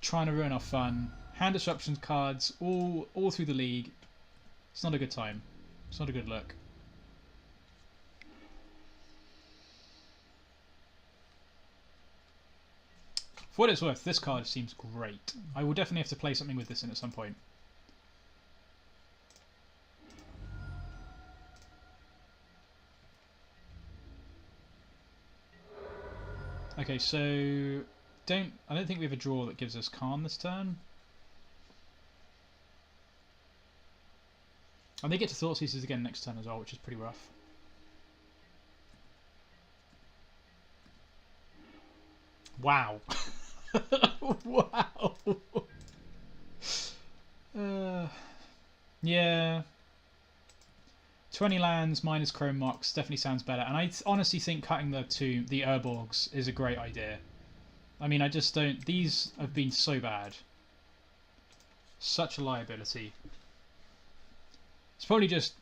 Speaker 1: trying to ruin our fun. Hand disruption cards all through the league. It's not a good time. It's not a good look. For what it's worth, this card seems great. I will definitely have to play something with this in at some point. Okay, so I don't think we have a draw that gives us Karn this turn. And they get to Thoughtseizes again next turn as well, which is pretty rough. Wow. Wow. Yeah. 20 lands minus Chrome Mox definitely sounds better. And I honestly think cutting the Urborgs is a great idea. I mean, I just don't... These have been so bad. Such a liability. It's probably just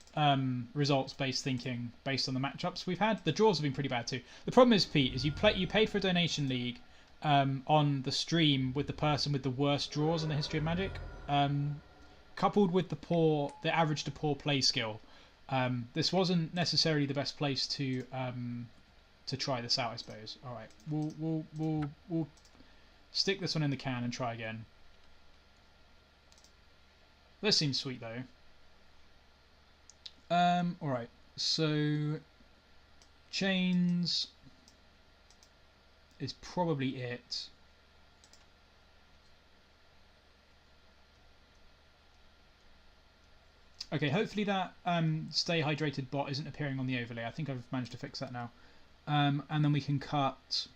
Speaker 1: results-based thinking based on the matchups we've had. The draws have been pretty bad too. The problem is, Pete, is you paid for a donation league on the stream with the person with the worst draws in the history of Magic, coupled with the average to poor play skill. This wasn't necessarily the best place to try this out, I suppose. All right, we'll stick this one in the can and try again. This seems sweet though. All right, so Chains is probably it. Okay, hopefully that stay hydrated bot isn't appearing on the overlay. I think I've managed to fix that now. And then we can cut...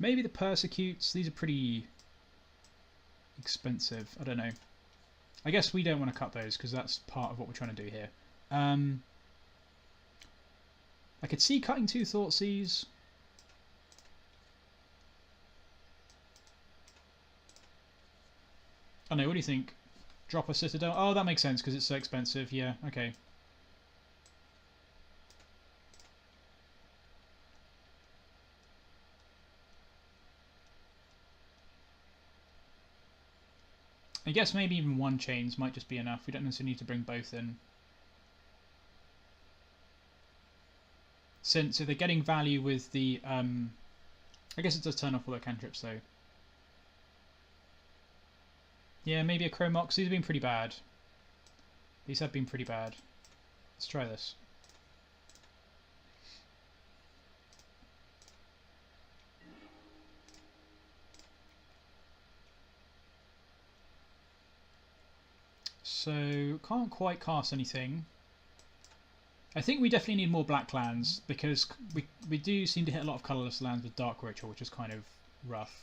Speaker 1: Maybe the Persecutes. These are pretty expensive. I don't know. I guess we don't want to cut those because that's part of what we're trying to do here. I could see cutting 2 Thoughtseize. I don't know, what do you think? Drop a Citadel? Oh, that makes sense because it's so expensive. Yeah, okay. I guess maybe even 1 Chains might just be enough. We don't necessarily need to bring both in. Since if they're getting value with the... I guess it does turn off all their cantrips though. Yeah, maybe a Chrome Mox. These have been pretty bad. These have been pretty bad. Let's try this. So, can't quite cast anything. I think we definitely need more black lands because we do seem to hit a lot of colourless lands with Dark Ritual, which is kind of rough.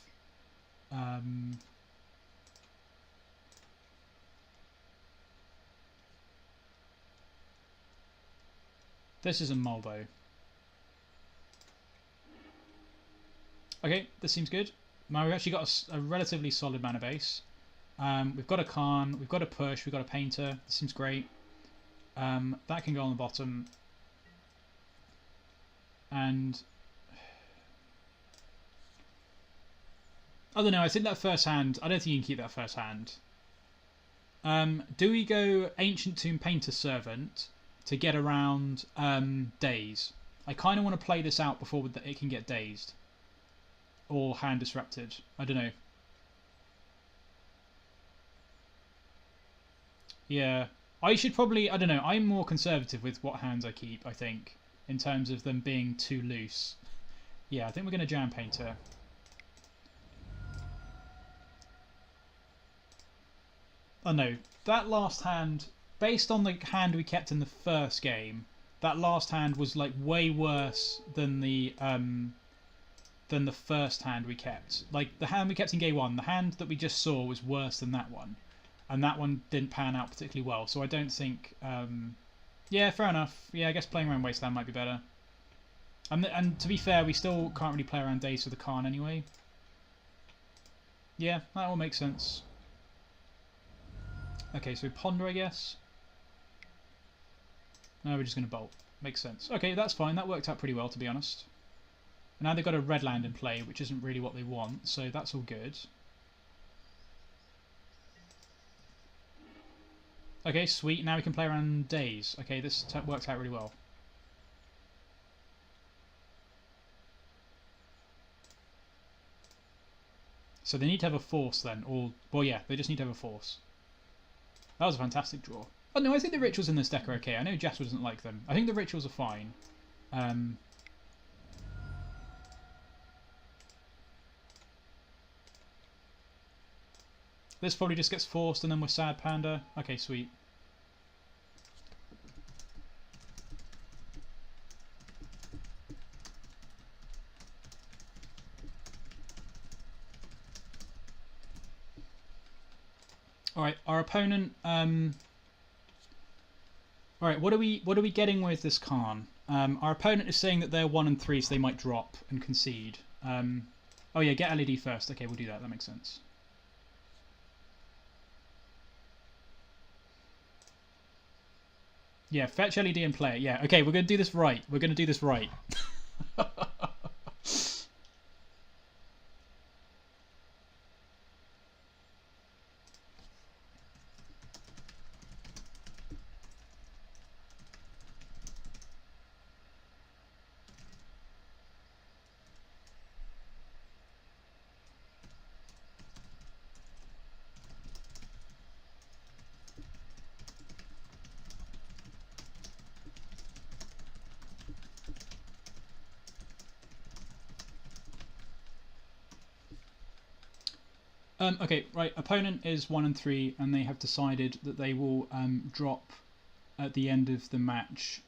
Speaker 1: This is a Mulbo. Okay, this seems good. Now we've actually got a relatively solid mana base. We've got a Karn, we've got a Push, we've got a Painter. This seems great. That can go on the bottom. And I don't know, I think that first hand, I don't think you can keep that first hand. Do we go Ancient Tomb Painter Servant to get around Daze? I kind of want to play this out before it can get dazed. Or hand disrupted. I don't know. Yeah. I should probably, I don't know, I'm more conservative with what hands I keep, I think, in terms of them being too loose. Yeah, I think we're going to Jam Painter. Oh no, that last hand, based on the hand we kept in the first game, that last hand was like way worse than the first hand we kept. Like the hand we kept in game 1, the hand that we just saw was worse than that one. And that one didn't pan out particularly well, so I don't think... yeah, fair enough. Yeah, I guess playing around Wasteland might be better. And to be fair, we still can't really play around Daze with the Karn anyway. Yeah, that all makes sense. Okay, so we Ponder, I guess. No, we're just going to Bolt. Makes sense. Okay, that's fine. That worked out pretty well, to be honest. And now they've got a red land in play, which isn't really what they want, so that's all good. Okay, sweet. Now we can play around Daze. Okay, this works out really well. So they need to have a Force then, or... Well, yeah, they just need to have a Force. That was a fantastic draw. Oh no, I think the Rituals in this deck are okay. I know Jasper doesn't like them. I think the Rituals are fine. This probably just gets forced and then we're sad panda. Okay, sweet. Alright, our opponent alright, what are we getting with this Karn? Our opponent is saying that they're 1 and 3, so they might drop and concede. Oh yeah, get LED first. Okay, we'll do that. That makes sense. Yeah, fetch LED and play it. Yeah, okay, we're going to do this right. We're going to do this right. Okay, right. Opponent is 1 and 3, and they have decided that they will drop at the end of the match,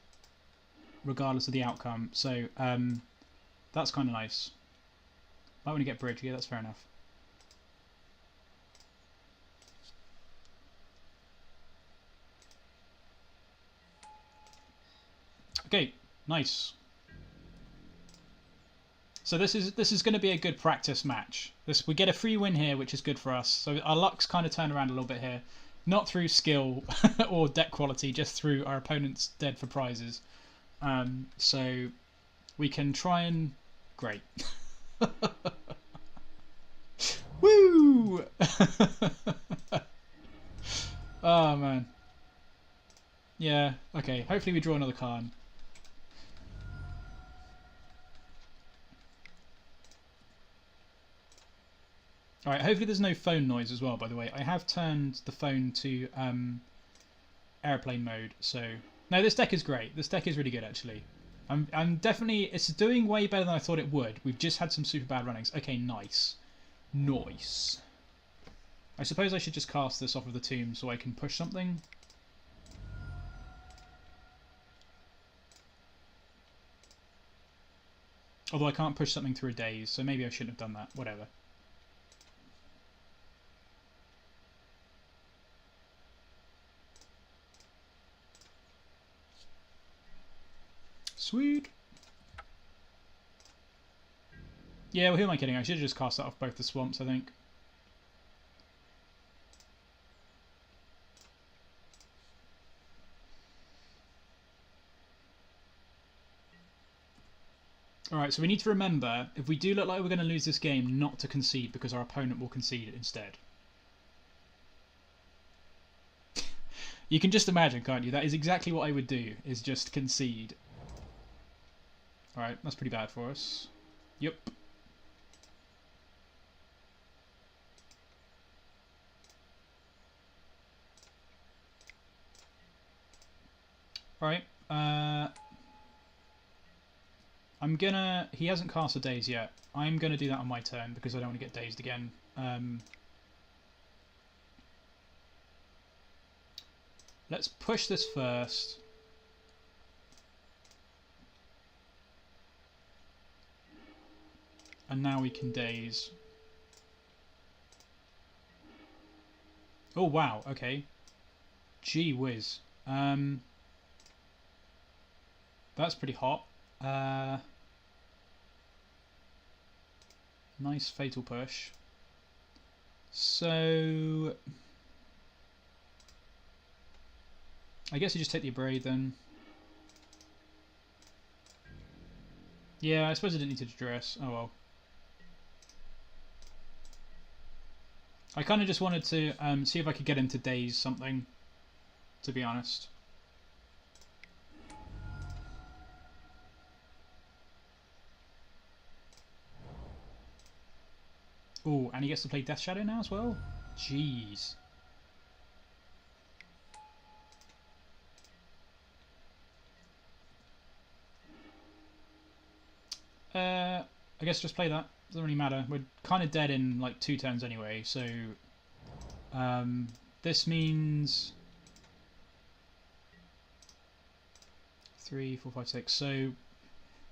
Speaker 1: regardless of the outcome. So that's kind of nice. Might want to get bridge. Yeah, that's fair enough. Okay, nice. So this is going to be a good practice match. We get a free win here, which is good for us. So our luck's kind of turned around a little bit here, not through skill or deck quality, just through our opponent's dead for prizes. So we can try and great. Woo! Oh man. Yeah. Okay. Hopefully we draw another Karn. Alright, hopefully there's no phone noise as well, by the way. I have turned the phone to airplane mode, so... No, this deck is great. This deck is really good, actually. I'm definitely... It's doing way better than I thought it would. We've just had some super bad runnings. Okay, nice. Nice. I suppose I should just cast this off of the tomb so I can push something. Although I can't push something through a daze, so maybe I shouldn't have done that. Whatever. Sweet. Yeah, well, who am I kidding? I should have just cast that off both the swamps, I think. Alright, so we need to remember, if we do look like we're going to lose this game, not to concede, because our opponent will concede it instead. You can just imagine, can't you? That is exactly what I would do, is just concede. Alright, that's pretty bad for us. Yep. Alright, I'm gonna... He hasn't cast a daze yet. I'm gonna do that on my turn, because I don't want to get dazed again. Let's push this first. And now we can daze. Oh wow, okay. Gee whiz. That's pretty hot. Nice fatal push. So I guess you just take the abrade then. Yeah, I suppose I didn't need to Duress. Oh well. I kind of just wanted to see if I could get him to daze something, to be honest. Oh, and he gets to play Death Shadow now as well? Jeez. I guess just play that. Doesn't really matter. We're kind of dead in like 2 turns anyway, so This means 3, 4, 5, 6. So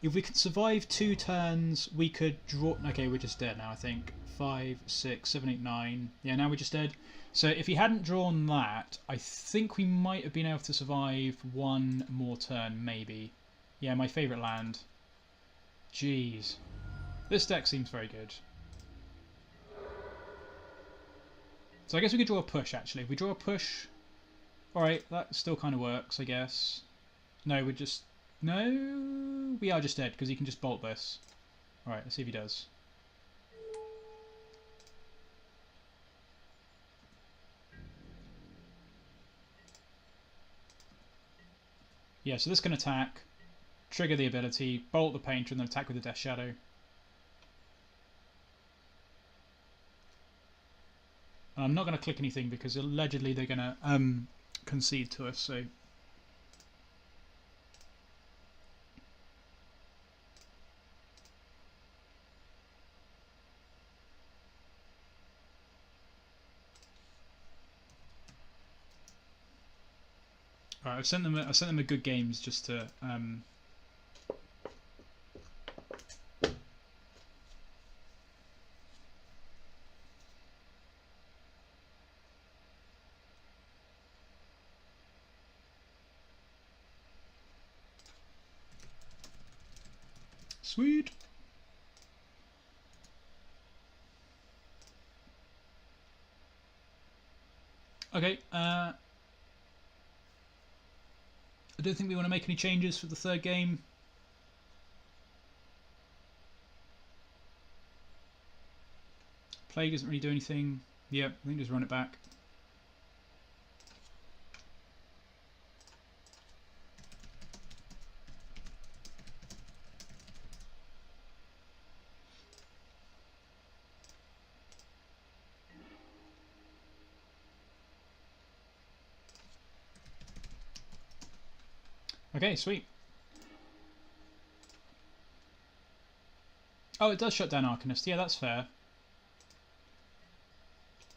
Speaker 1: if we could survive 2 turns, we could draw. Okay, we're just dead now, I think. 5, 6, 7, 8, 9. Yeah, now we're just dead. So if he hadn't drawn that, I think we might have been able to survive 1 more turn, maybe. Yeah, my favourite land. Jeez. This deck seems very good. So I guess we could draw a push, actually. If we draw a push... Alright, that still kind of works, I guess. No, we're just... No, we are just dead, because he can just bolt this. Alright, let's see if he does. Yeah, so this can attack, trigger the ability, bolt the painter, and then attack with the Death Shadow. And I'm not going to click anything because allegedly they're going to concede to us, so... Alright, I've sent them a good games just to Sweet. Okay, I don't think we want to make any changes for the third game. Plague doesn't really do anything. Yep, I think just run it back. Okay, sweet. Oh, it does shut down Arcanist. Yeah, that's fair.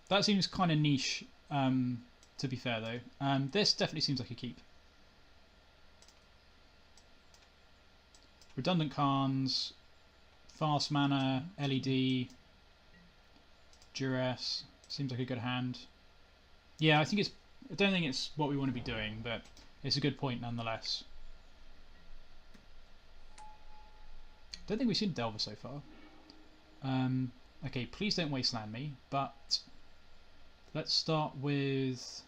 Speaker 1: That seems kind of niche, to be fair, though. This definitely seems like a keep. Redundant Karns, fast mana, LED, Duress. Seems like a good hand. Yeah, I don't think it's what we want to be doing, but it's a good point nonetheless. Don't think we've seen Delver so far. Okay, please don't wasteland me, but let's start with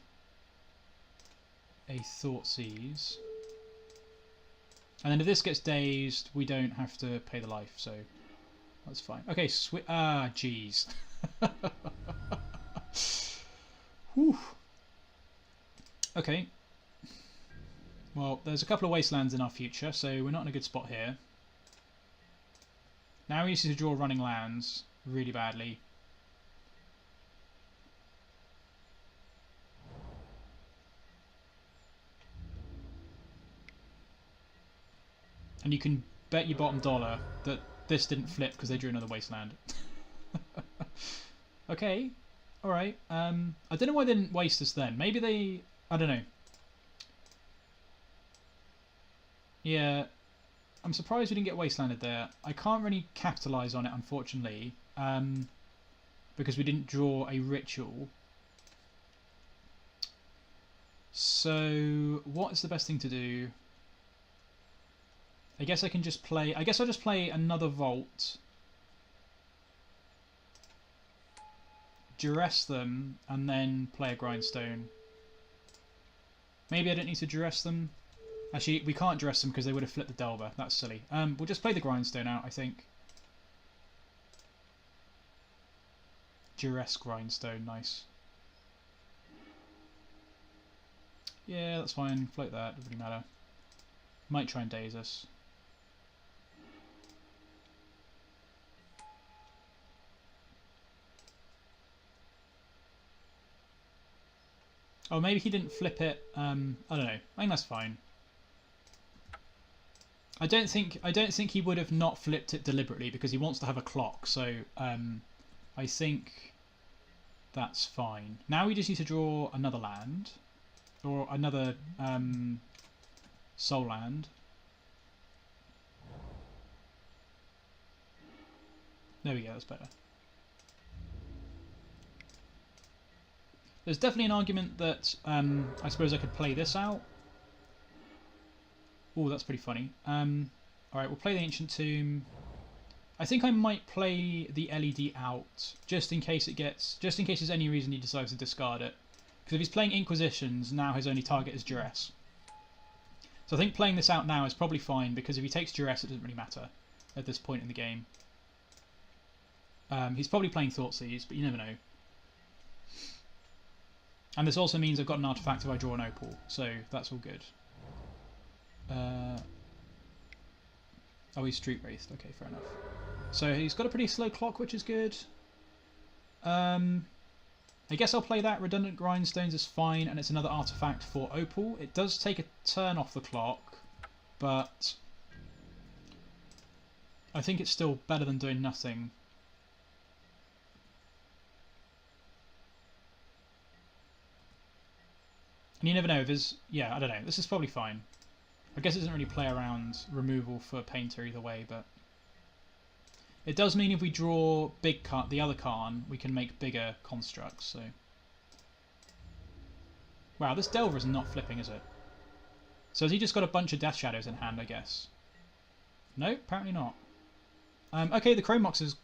Speaker 1: a Thoughtseize. And then if this gets dazed, we don't have to pay the life, so that's fine. Okay, jeez. Whew. Okay. Well, there's a couple of wastelands in our future, so we're not in a good spot here. Now we need to draw running lands really badly. And you can bet your bottom dollar that this didn't flip because they drew another wasteland. Okay, alright. I don't know why they didn't waste us then. Maybe they... I don't know. Yeah, I'm surprised we didn't get wastelanded there. I can't really capitalise on it, unfortunately, because we didn't draw a ritual. So, what is the best thing to do? I guess I can just play... I guess I'll just play another Vault. Duress them, and then play a Grindstone. Maybe I don't need to Duress them. Actually, we can't Duress them because they would have flipped the Delver. That's silly. We'll just play the Grindstone out, I think. Duress Grindstone, nice. Yeah, that's fine. Float that, doesn't really matter. Might try and daze us. Oh, maybe he didn't flip it. I don't know. I think that's fine. I don't think he would have not flipped it deliberately because he wants to have a clock. So I think That's fine. Now we just need to draw another land. Or another soul land. There we go, that's better. There's definitely an argument that I suppose I could play this out. Oh, that's pretty funny. Alright, we'll play the Ancient Tomb. I think I might play the LED out, just in case there's any reason he decides to discard it. Because if he's playing Inquisitions, now his only target is Duress. So I think playing this out now is probably fine, because if he takes Duress, it doesn't really matter at this point in the game. He's probably playing Thoughtseize, but you never know. And this also means I've got an artifact if I draw an Opal, so that's all good. Oh, he's Street Wraithed. Okay, fair enough. So he's got a pretty slow clock, which is good. I guess I'll play that. Redundant Grindstones is fine, and it's another artifact for Opal. It does take a turn off the clock, but I think it's still better than doing nothing. And you never know, there's... Yeah, I don't know. This is probably fine. I guess it doesn't really play around removal for Painter either way, but... It does mean if we draw the other Karn, we can make bigger constructs, so... Wow, this Delver is not flipping, is it? So has he just got a bunch of Death Shadows in hand, I guess? No, apparently not. Okay, the Chrome Mox is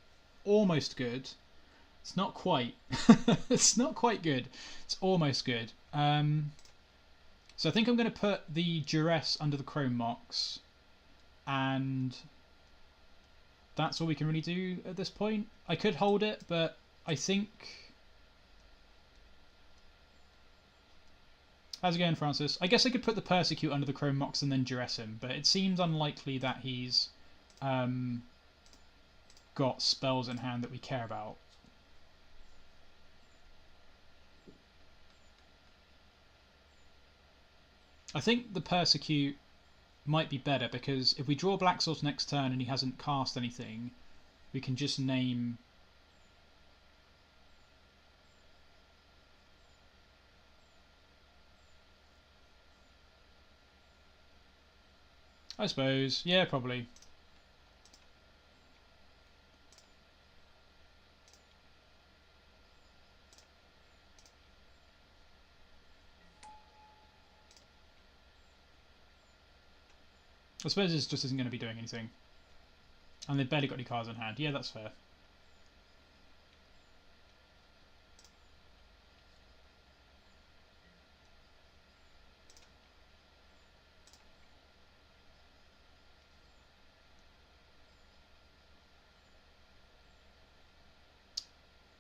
Speaker 1: almost good. It's not quite. It's not quite good. It's almost good. So I think I'm going to put the Duress under the Chrome Mox, and that's all we can really do at this point. I could hold it, but I think... How's it going, Francis? I guess I could put the Persecute under the Chrome Mox and then Duress him, but it seems unlikely that he's got spells in hand that we care about. I think the Persecute might be better, because if we draw Black Source next turn and he hasn't cast anything, we can just name... I suppose. Yeah, probably. I suppose this just isn't going to be doing anything. And they've barely got any cards in hand. Yeah, that's fair.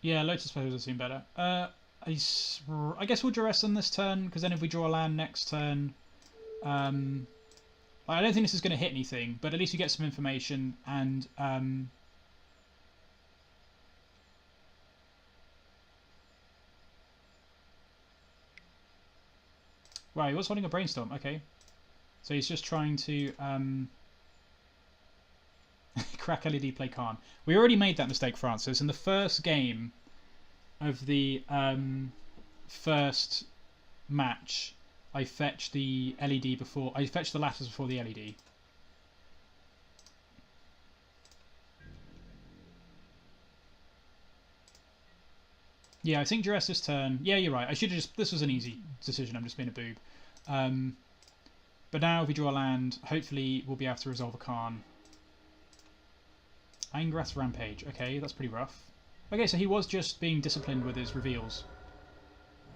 Speaker 1: Yeah, Lotus Petals would seem better. I guess we'll Duress on this turn, because then if we draw a land next turn... I don't think this is going to hit anything, but at least we get some information, and right, he was holding a Brainstorm, okay. So he's just trying to crack LED, play Karn. We already made that mistake, Francis. In the first game of the first match, I fetched the LED before... I fetched the Lattice before the LED. Yeah, I think Duress this turn... Yeah, you're right. I should have just... This was an easy decision. I'm just being a boob. But now if we draw a land, hopefully we'll be able to resolve a Karn. Angrath's Rampage. Okay, that's pretty rough. Okay, so he was just being disciplined with his reveals.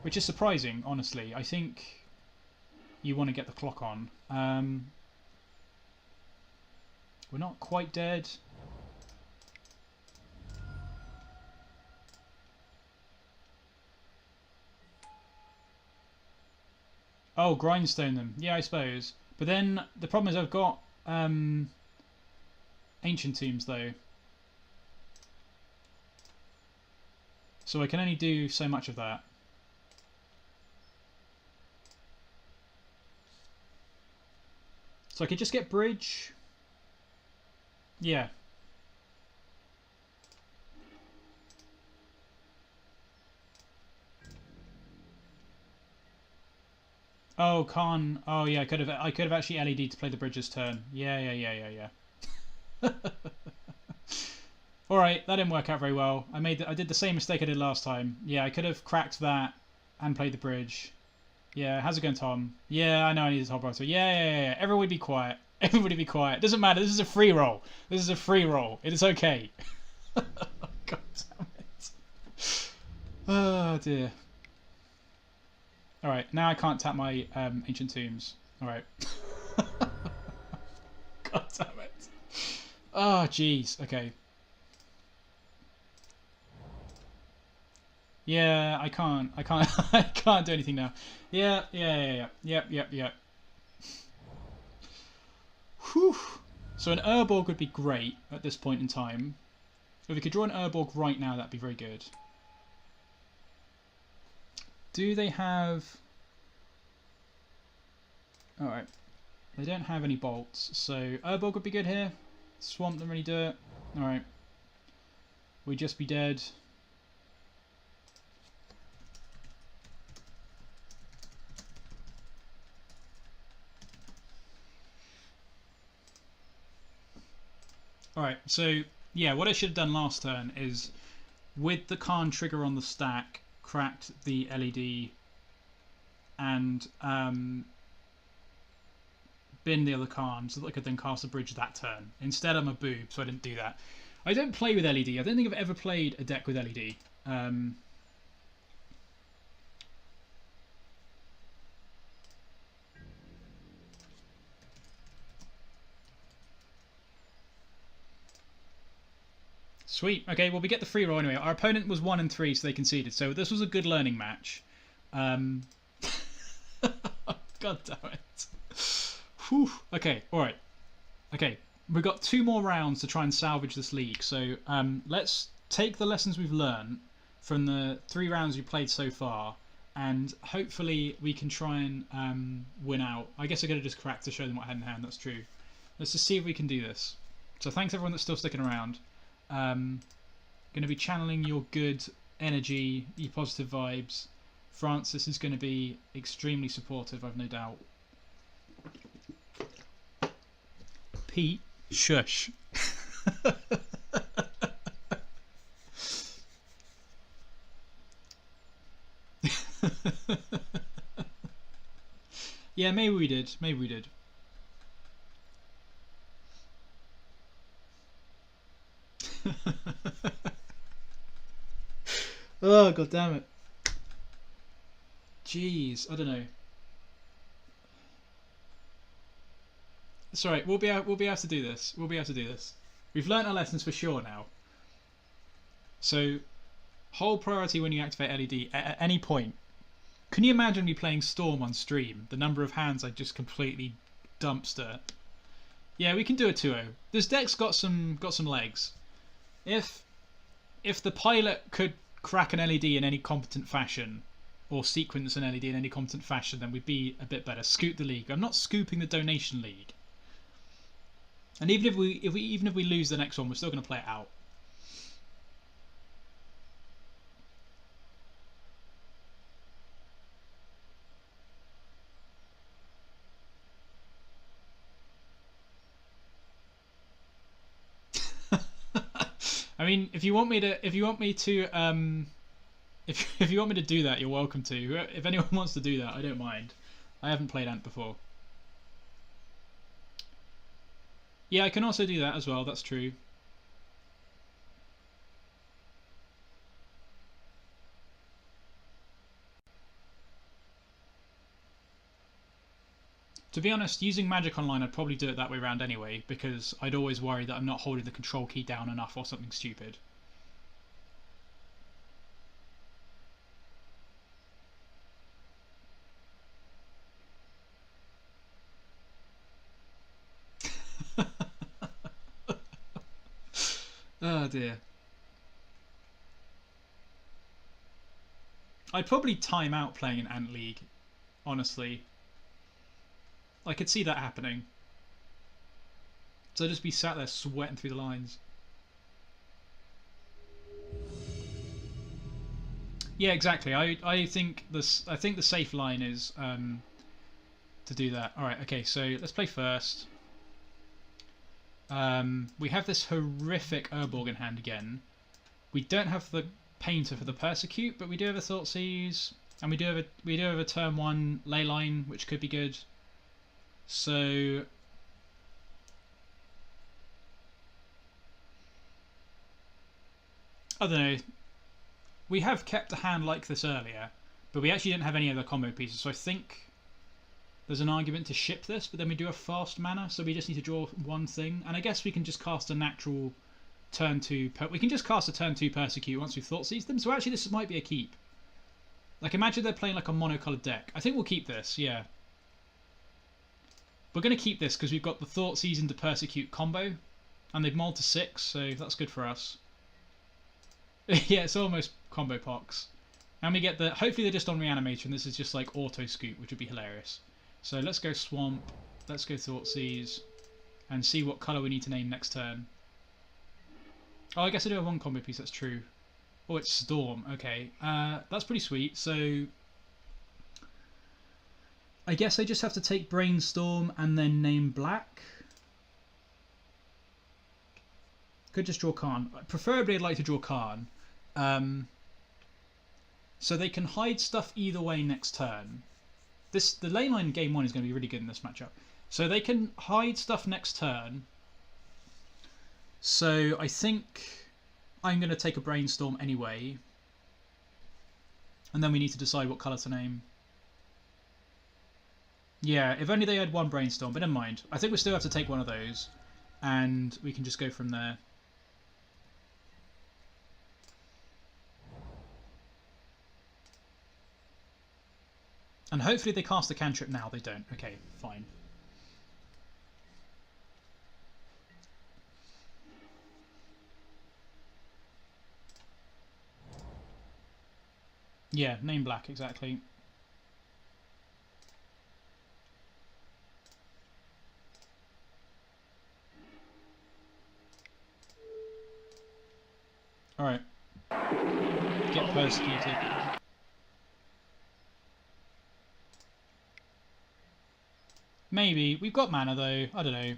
Speaker 1: Which is surprising, honestly. I think... You want to get the clock on. We're not quite dead. Oh, Grindstone them. Yeah, I suppose. But then the problem is I've got Ancient Tombs, though. So I can only do so much of that. So I could just get Bridge. Yeah. Oh, Karn. Oh yeah, I could have actually LED'd to play the bridge's turn. Yeah. All right, that didn't work out very well. I did the same mistake I did last time. Yeah, I could have cracked that and played the bridge. Yeah, how's it going, Tom? Yeah, I know I need a top roster. Yeah. Everybody be quiet. Everybody be quiet. Doesn't matter. This is a free roll. This is a free roll. It is okay. God damn it. Oh dear. All right, now I can't tap my ancient tombs. All right. God damn it. Oh jeez. Okay. Yeah, I can't. I can't do anything now. Yeah. Yep. Whew. So an Urborg would be great at this point in time. If we could draw an Urborg right now, that'd be very good. Do they have... Alright. They don't have any bolts, so Urborg would be good here. Swamp them really do it. Alright. We'd just be dead. Alright, so yeah, what I should have done last turn is with the Karn trigger on the stack, cracked the LED and bin the other Karn so that I could then cast a bridge that turn. Instead I'm a boob, so I didn't do that. I don't play with LED. I don't think I've ever played a deck with LED. Sweet. Okay, well we get the free roll anyway. Our opponent was 1 and 3, so they conceded. So this was a good learning match. God damn it. Whew. Okay, alright. Okay, we've got 2 more rounds to try and salvage this league. So let's take the lessons we've learned from the 3 rounds we played so far, and hopefully we can try and win out. I guess I could have just cracked to show them what I had in hand. That's true. Let's just see if we can do this. So thanks everyone that's still sticking around. Going to be channeling your good energy, your positive vibes. Francis is going to be extremely supportive, I've no doubt. Pete, shush. Yeah, maybe we did. Maybe we did. Oh, god damn it. Jeez, I don't know. It's alright, we'll be able to do this. We'll be able to do this. We've learnt our lessons for sure now. So, whole priority when you activate LED at any point. Can you imagine me playing Storm on stream? The number of hands I just completely dumpster. Yeah, we can do a 2-0. This deck's got some legs. If the pilot could crack an LED in any competent fashion, or sequence an LED in any competent fashion, then we'd be a bit better. Scoot the league. I'm not scooping the donation league. And even if we lose the next one, we're still going to play it out. I mean, if you want me to do that, you're welcome to. If anyone wants to do that, I don't mind. I haven't played Ant before. Yeah, I can also do that as well. That's true. To be honest, using Magic Online, I'd probably do it that way around anyway, because I'd always worry that I'm not holding the control key down enough or something stupid. Oh dear. I'd probably time out playing an Ant League, honestly. I could see that happening. So I'd just be sat there sweating through the lines. Yeah, exactly. I think the safe line is to do that. Alright, okay, so let's play first. We have this horrific Urborg in hand again. We don't have the Painter for the Persecute, but we do have a Thoughtseize, and we do have a turn 1 Leyline, which could be good. So I don't know. We have kept a hand like this earlier, but we actually didn't have any other combo pieces, so I think there's an argument to ship this, but then we do have fast mana, so we just need to draw one thing. And I guess we can just cast a natural turn 2... we can just cast a turn 2 Persecute once we've Thoughtseize them, so actually this might be a keep. Like, imagine they're playing like a monocoloured deck. I think we'll keep this, yeah. We're going to keep this because we've got the Thoughtseize into Persecute combo, and they've mulled to 6, so that's good for us. Yeah, it's almost combo pox. And we get the... Hopefully they're just on Reanimator, and this is just like auto-scoop, which would be hilarious. So let's go Swamp, let's go Thoughtseize, and see what colour we need to name next turn. Oh, I guess I do have one combo piece, that's true. Oh, it's Storm, okay. That's pretty sweet, so... I guess I just have to take Brainstorm and then name black. Could just draw Karn. Preferably I'd like to draw Karn. So they can hide stuff either way next turn. The Leyline game 1 is going to be really good in this matchup. So they can hide stuff next turn. So I think I'm going to take a Brainstorm anyway. And then we need to decide what colour to name. Yeah, if only they had one Brainstorm, but never mind. I think we still have to take one of those. And we can just go from there. And hopefully they cast the cantrip now. They don't. Okay, fine. Yeah, name black, exactly. Alright. Get persecuted. Maybe. We've got mana though. I don't know.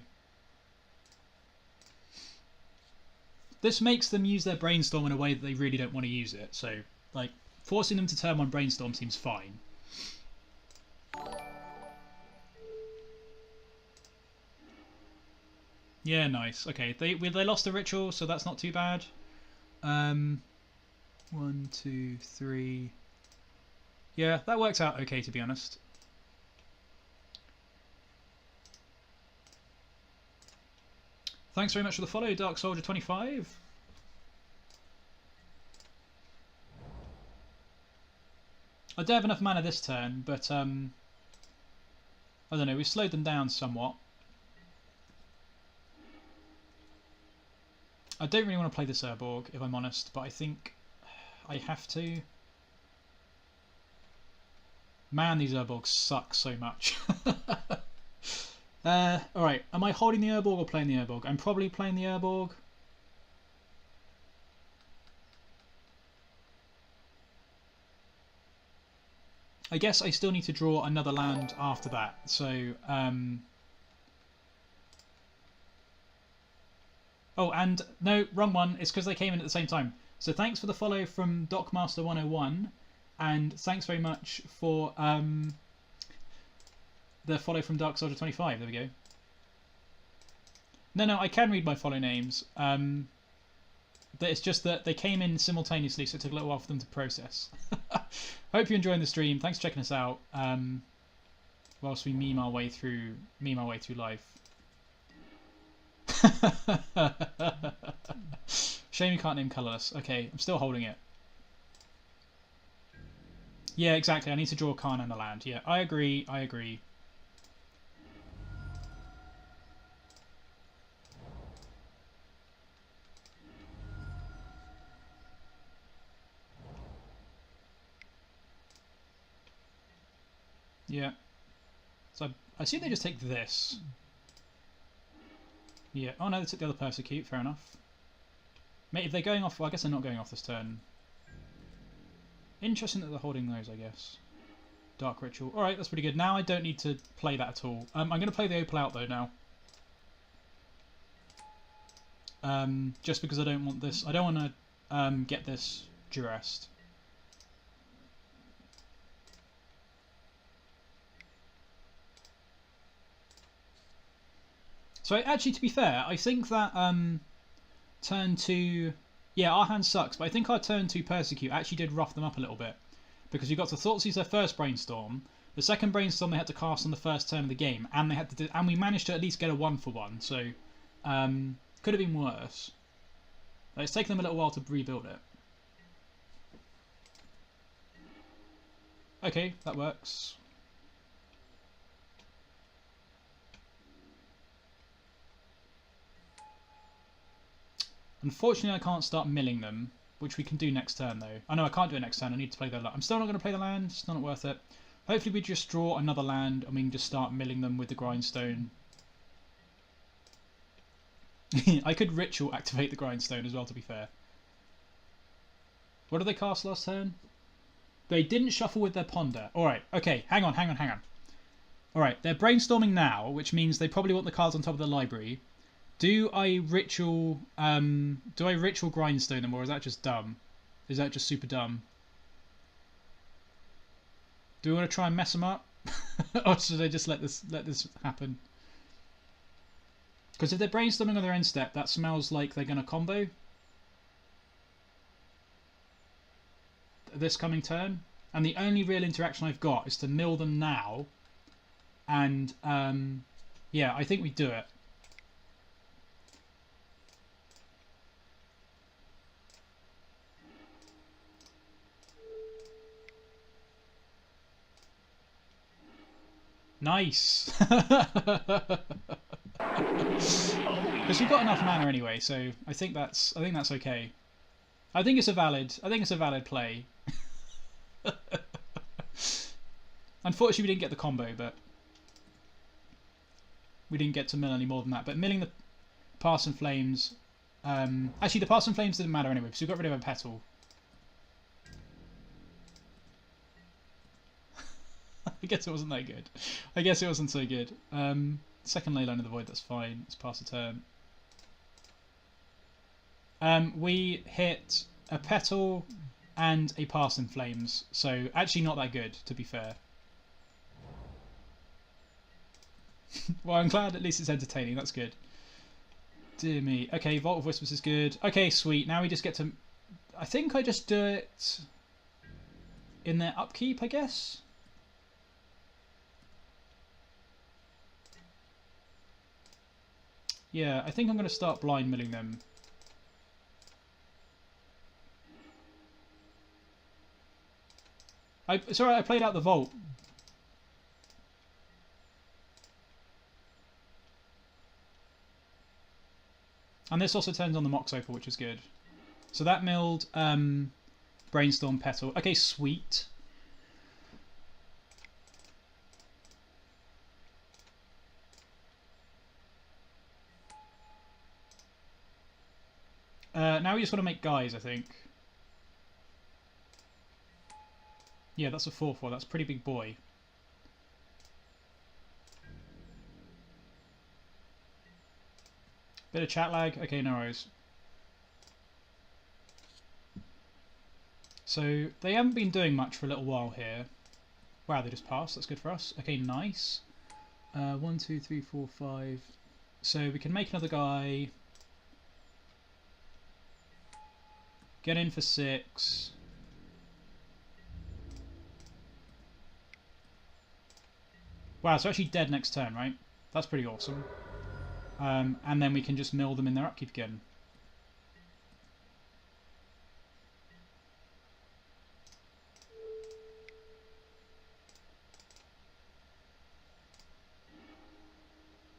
Speaker 1: This makes them use their Brainstorm in a way that they really don't want to use it. So, like, forcing them to turn on Brainstorm seems fine. Yeah, nice. Okay, they lost a ritual, so that's not too bad. 1, 2, 3. Yeah, that works out okay, to be honest. Thanks very much for the follow, Dark Soldier 25. I don't have enough mana this turn, but I don't know, we've slowed them down somewhat. I don't really want to play this Urborg, if I'm honest, but I think I have to. Man, these Urborgs suck so much. Alright, am I holding the Urborg or playing the Urborg? I'm probably playing the Urborg. I guess I still need to draw another land after that, so... Oh, and no, wrong one. It's because they came in at the same time. So thanks for the follow from Docmaster101, and thanks very much for the follow from Dark Soldier 25. There we go. No, I can read my follow names. It's just that they came in simultaneously, so it took a little while for them to process. Hope you're enjoying the stream. Thanks for checking us out. Whilst we meme our way through life. Shame you can't name colourless. Okay, I'm still holding it. Yeah, exactly. I need to draw a Karn and a land. Yeah, I agree. Yeah. So I assume they just take this. Yeah. Oh no, they took the other Persecute. Fair enough. Mate, if they're going off, well, I guess they're not going off this turn. Interesting that they're holding those, I guess. Dark Ritual. Alright, that's pretty good. Now I don't need to play that at all. I'm going to play the Opal out though now. Just because I don't want this. I don't want to get this Duress. So actually, to be fair, I think that turn 2... Yeah, our hand sucks, but I think our turn 2 Persecute actually did rough them up a little bit. Because we got to Thoughtseize their first Brainstorm. The second Brainstorm they had to cast on the first turn of the game. And they had to and we managed to at least get a 1-for-1. So, could have been worse. It's taken them a little while to rebuild it. Okay, that works. Unfortunately, I can't start milling them, which we can do next turn, though. I know I can't do it next turn. I need to play the land. I'm still not going to play the land. It's not worth it. Hopefully, we just draw another land and we can just start milling them with the Grindstone. I could Ritual activate the Grindstone as well, to be fair. What did they cast last turn? They didn't shuffle with their Ponder. Alright, okay. Hang on. Alright, they're brainstorming now, which means they probably want the cards on top of the library. Do I Ritual Grindstone them, or is that just dumb? Is that just super dumb? Do we want to try and mess them up? Or should I just let this happen? Because if they're brainstorming on their end step, that smells like they're going to combo this coming turn. And the only real interaction I've got is to mill them now. And yeah, I think we do it. Nice. Because we've got enough mana anyway, so I think that's okay. I think it's a valid play. Unfortunately, we didn't get the combo, but we didn't get to mill any more than that. But milling the Pass and Flames, actually the Pass and Flames didn't matter anyway because we got rid of a petal. I guess it wasn't that good. I guess it wasn't so good. Second Leyline of the Void, that's fine. Let's pass the turn. We hit a Petal and a Pass in Flames, so actually not that good, to be fair. Well, I'm glad at least it's entertaining. That's good. Dear me. Okay, Vault of Whispers is good. Okay, sweet. Now we just get to... I think I just do it in their upkeep, I guess. Yeah, I think I'm going to start blind milling them. It's alright, I played out the Vault. And this also turns on the Mox Opal, which is good. So that milled Brainstorm Petal. Okay, sweet. Now we just want to make guys, I think. Yeah, that's a 4/4. That's a pretty big boy. Bit of chat lag. Okay, no worries. So they haven't been doing much for a little while here. Wow, they just passed. That's good for us. Okay, nice. 1, 2, 3, 4, 5. So we can make another guy. Get in for 6. Wow, it's actually dead next turn, right? That's pretty awesome. And then we can just mill them in their upkeep again.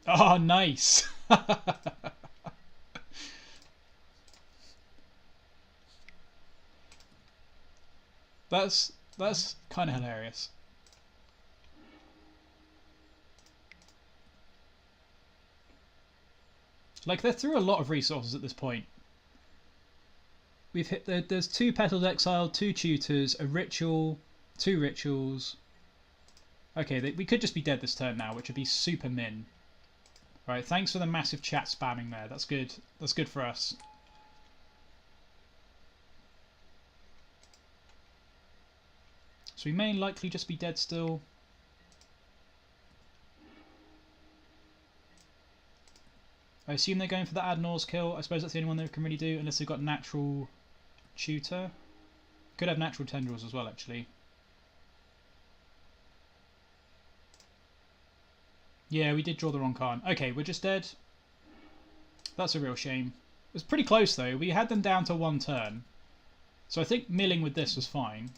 Speaker 1: Oh, nice! That's kind of hilarious. Like, they're through a lot of resources at this point. We've hit... There's 2 Petals exiled, 2 Tutors, a Ritual, 2 Rituals. Okay, we could just be dead this turn now, which would be super min. Right, thanks for the massive chat spamming there. That's good. That's good for us. So we may likely just be dead still. I assume they're going for the Adnor's kill. I suppose that's the only one they can really do, unless they've got natural tutor. Could have natural tendrils as well, actually. Yeah, we did draw the wrong card. Okay, we're just dead. That's a real shame. It was pretty close, though. We had them down to one turn. So I think milling with this was fine.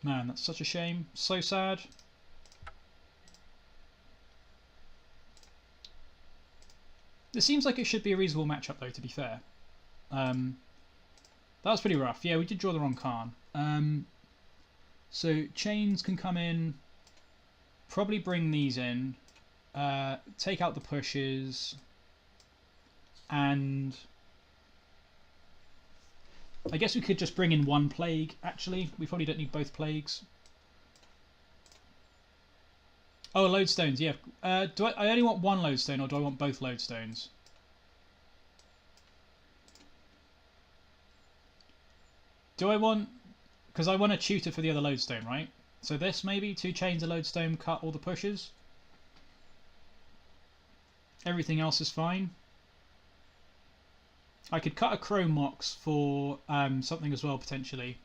Speaker 1: Man, that's such a shame. So sad. It seems like it should be a reasonable matchup, though, to be fair. That was pretty rough. Yeah, we did draw the wrong Karn. So chains can come in. Probably bring these in. Take out the pushes. And I guess we could just bring in one plague, actually. We probably don't need both plagues. Oh, lodestones, yeah. Do I only want one lodestone, or do I want both lodestones? Do I want... Because I want a tutor for the other lodestone, right? So this, maybe? 2 chains of lodestone, cut all the pushes. Everything else is fine. I could cut a Chrome Mox for something as well, potentially.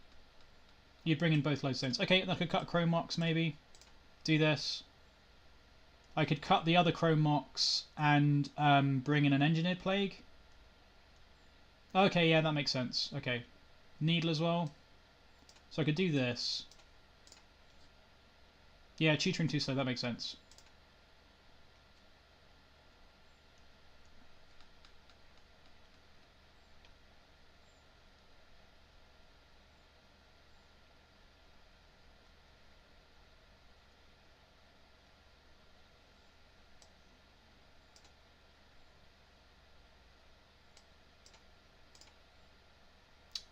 Speaker 1: You'd bring in both lodestones. Okay, I could cut a Chrome Mox, maybe. Do this. I could cut the other Chrome Mox and bring in an Engineered Plague. Okay, yeah, that makes sense. Okay. Needle as well. So I could do this. Yeah, tutoring too slow, that makes sense.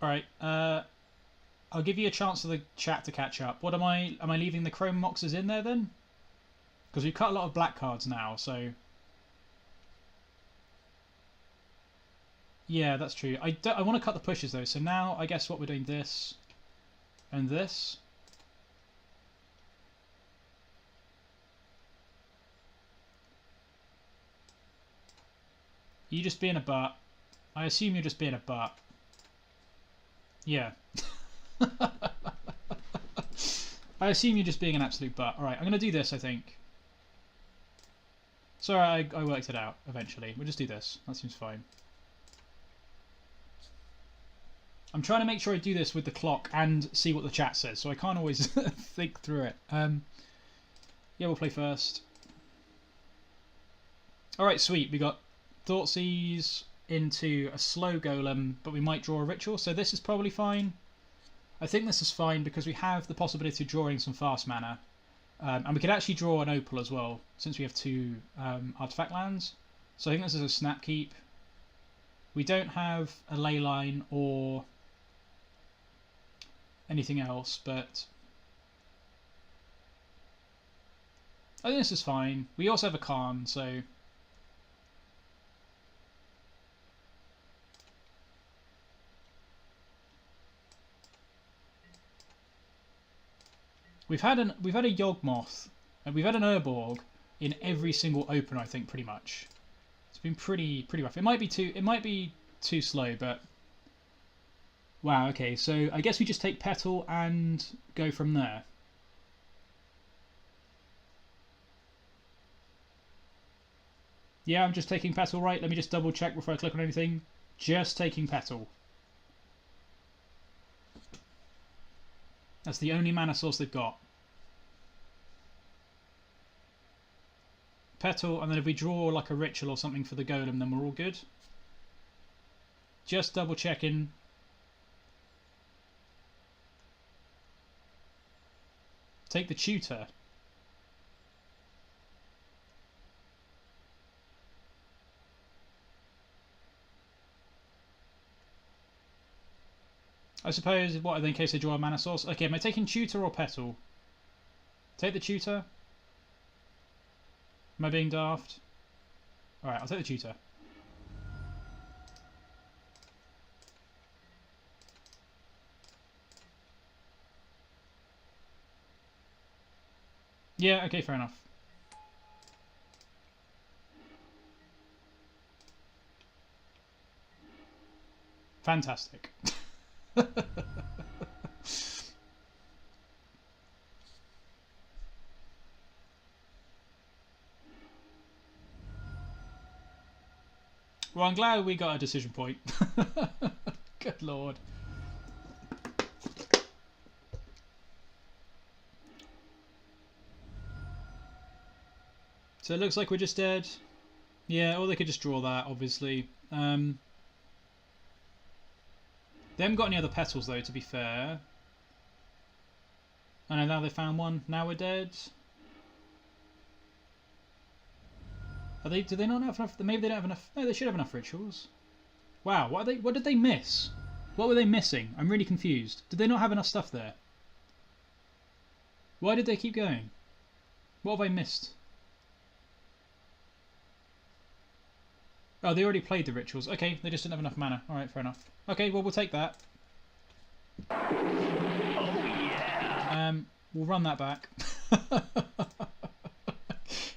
Speaker 1: Alright, I'll give you a chance for the chat to catch up. What am I leaving the Chrome Moxes in there then? Because we've cut a lot of black cards now, so... Yeah, that's true. I want to cut the pushes though, so now I guess what we're doing this and this. You just being a butt. I assume you're just being a butt. Yeah. I assume you're just being an absolute butt. Alright, I'm going to do this, I think. Sorry, I worked it out eventually. We'll just do this. That seems fine. I'm trying to make sure I do this with the clock and see what the chat says, so I can't always think through it. Yeah, we'll play first. Alright, sweet. We got Thoughtseize into a slow golem, but we might draw a ritual, so this is probably fine. I think this is fine because we have the possibility of drawing some fast mana. And we could actually draw an Opal as well, since we have 2 artifact lands. So I think this is a snap keep. We don't have a Leyline or anything else, but I think this is fine. We also have a Karn, so... We've had a Yawgmoth and we've had an Urborg in every single open, I think, pretty much. It's been pretty rough. It might be too slow, but wow. Okay, so I guess we just take Petal and go from there. Yeah, I'm just taking Petal, right? Let me just double check before I click on anything. Just taking Petal. That's the only mana source they've got. Petal, and then if we draw like a ritual or something for the golem, then we're all good. Just double checking. Take the tutor. I suppose, what, in case they draw a mana source? Okay, am I taking tutor or Petal? Take the tutor. Am I being daft? Alright, I'll take the tutor. Yeah, okay, fair enough. Fantastic. Well, I'm glad we got a decision point. Good lord. So it looks like we're just dead. Yeah, or they could just draw that, obviously. They haven't got any other petals, though, to be fair. I know, now they found one. Now we're dead. Are they? Do they not have enough? Maybe they don't have enough. No, they should have enough rituals. Wow, what did they miss? What were they missing? I'm really confused. Did they not have enough stuff there? Why did they keep going? What have I missed? Oh, they already played the rituals. Okay, they just didn't have enough mana. Alright, fair enough. Okay, well, we'll take that.
Speaker 2: Oh yeah.
Speaker 1: We'll run that back.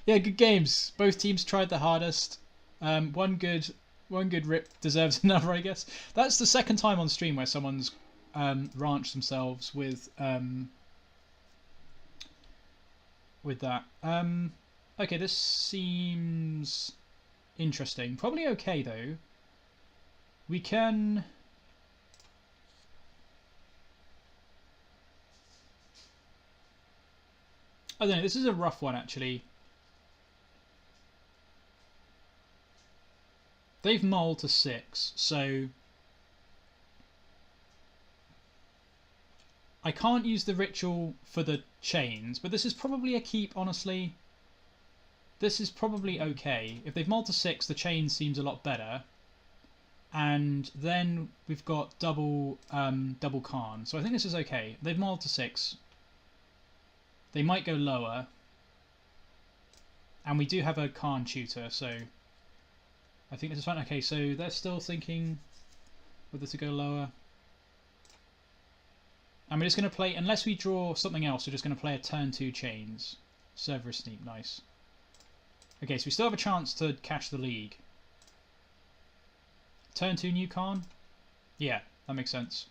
Speaker 1: Yeah, good games. Both teams tried the hardest. One good rip deserves another, I guess. That's the second time on stream where someone's ranched themselves with that. Okay, this seems interesting. Probably okay though. We can. I don't know. This is a rough one actually. They've mulled to 6, so I can't use the ritual for the chains, but this is probably a keep, honestly. This is probably okay. If they've mulled to 6, the chain seems a lot better. And then we've got double Karn, so I think this is okay. They've mulled to 6. They might go lower. And we do have a Karn tutor, so I think this is fine. Okay, so they're still thinking whether to go lower. And we're just going to play, unless we draw something else, we're just going to play a turn 2 chains. Cerberus Sneak, nice. Okay, so we still have a chance to cash the league. Turn 2 new Karn? Yeah, that makes sense.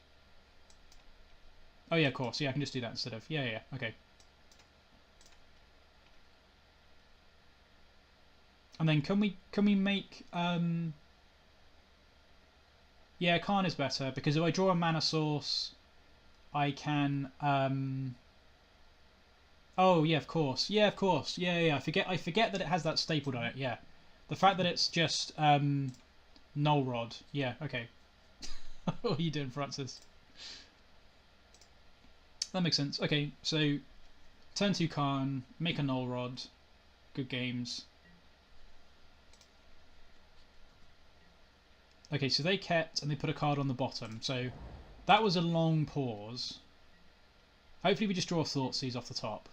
Speaker 1: Oh yeah, of course. Yeah, I can just do that instead of... Yeah, okay. And then can we make yeah, Karn is better because if I draw a mana source I can oh yeah, of course. Yeah, of course. Yeah. I forget that it has that stapled on it. Yeah. The fact that it's just null rod. Yeah, okay. What are you doing, Francis? That makes sense. Okay, so turn 2 Karn, make a null rod. Good games. Okay, so they kept and they put a card on the bottom. So that was a long pause. Hopefully we just draw Thoughtseize off the top.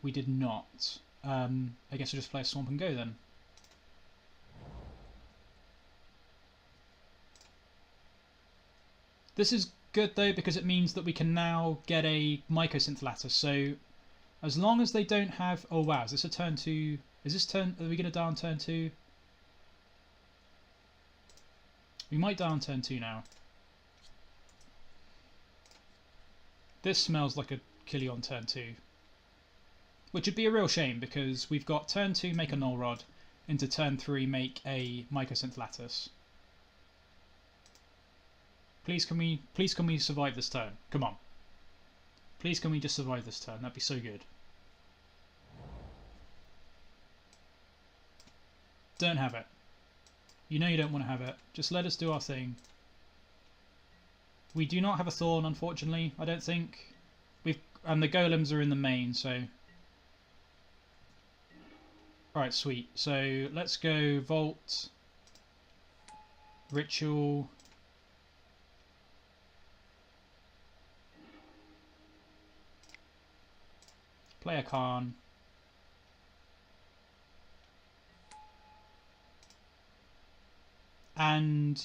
Speaker 1: We did not. I guess we'll just play a Swamp and go then. This is good though because it means that we can now get a Mycosynth Lattice. So as long as they don't have... Oh wow, is this a turn 2? Is this turn... Are we going to die on turn 2? We might die on turn 2 now. This smells like a kill you on turn 2. Which would be a real shame because we've got turn 2 make a null rod, into turn 3 make a Mycosynth Lattice. Please can we survive this turn? Come on. Please can we just survive this turn? That'd be so good. Don't have it. You know you don't want to have it. Just let us do our thing. We do not have a Thorn, unfortunately, I don't think. And the golems are in the main, so... Alright, sweet. So let's go Vault, Ritual. Play a Karn. And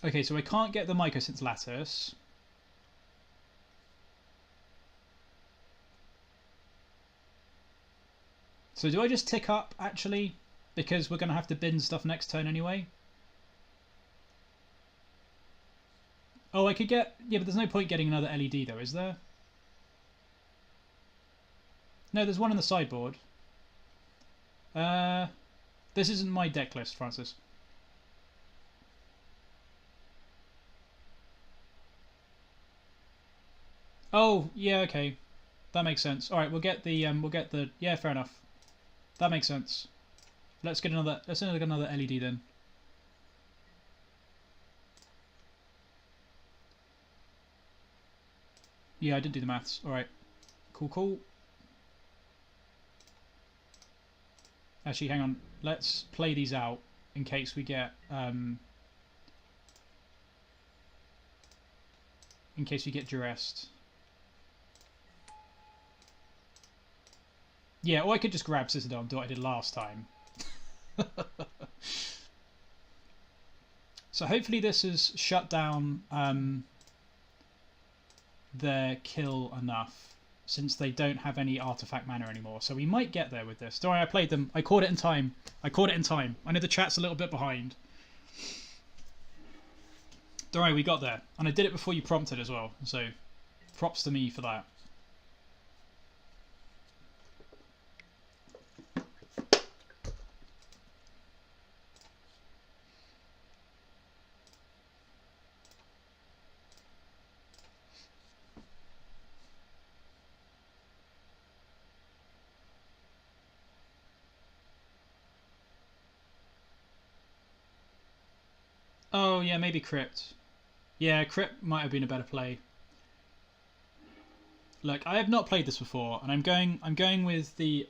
Speaker 1: okay, so I can't get the Mycosynth Lattice. So do I just tick up, actually? Because we're going to have to bin stuff next turn anyway. Oh, I could get... Yeah, but there's no point getting another LED, though, is there? No, there's one in the sideboard. This isn't my deck list, Francis. Oh, yeah, okay. That makes sense. All right, we'll get the yeah, fair enough. That makes sense. Let's get another LED then. Yeah, I didn't do the maths. All right. Cool. Actually, hang on. Let's play these out in case we get duressed. Yeah, or I could just grab Citadel and do what I did last time. So hopefully this has shut down their kill enough, since they don't have any artifact mana anymore. So we might get there with this. Don't worry, I played them. I caught it in time. I know the chat's a little bit behind. Don't worry, we got there. And I did it before you prompted as well. So props to me for that. Oh yeah, maybe Crypt. Yeah, Crypt might have been a better play. Look, I have not played this before, and I'm going with the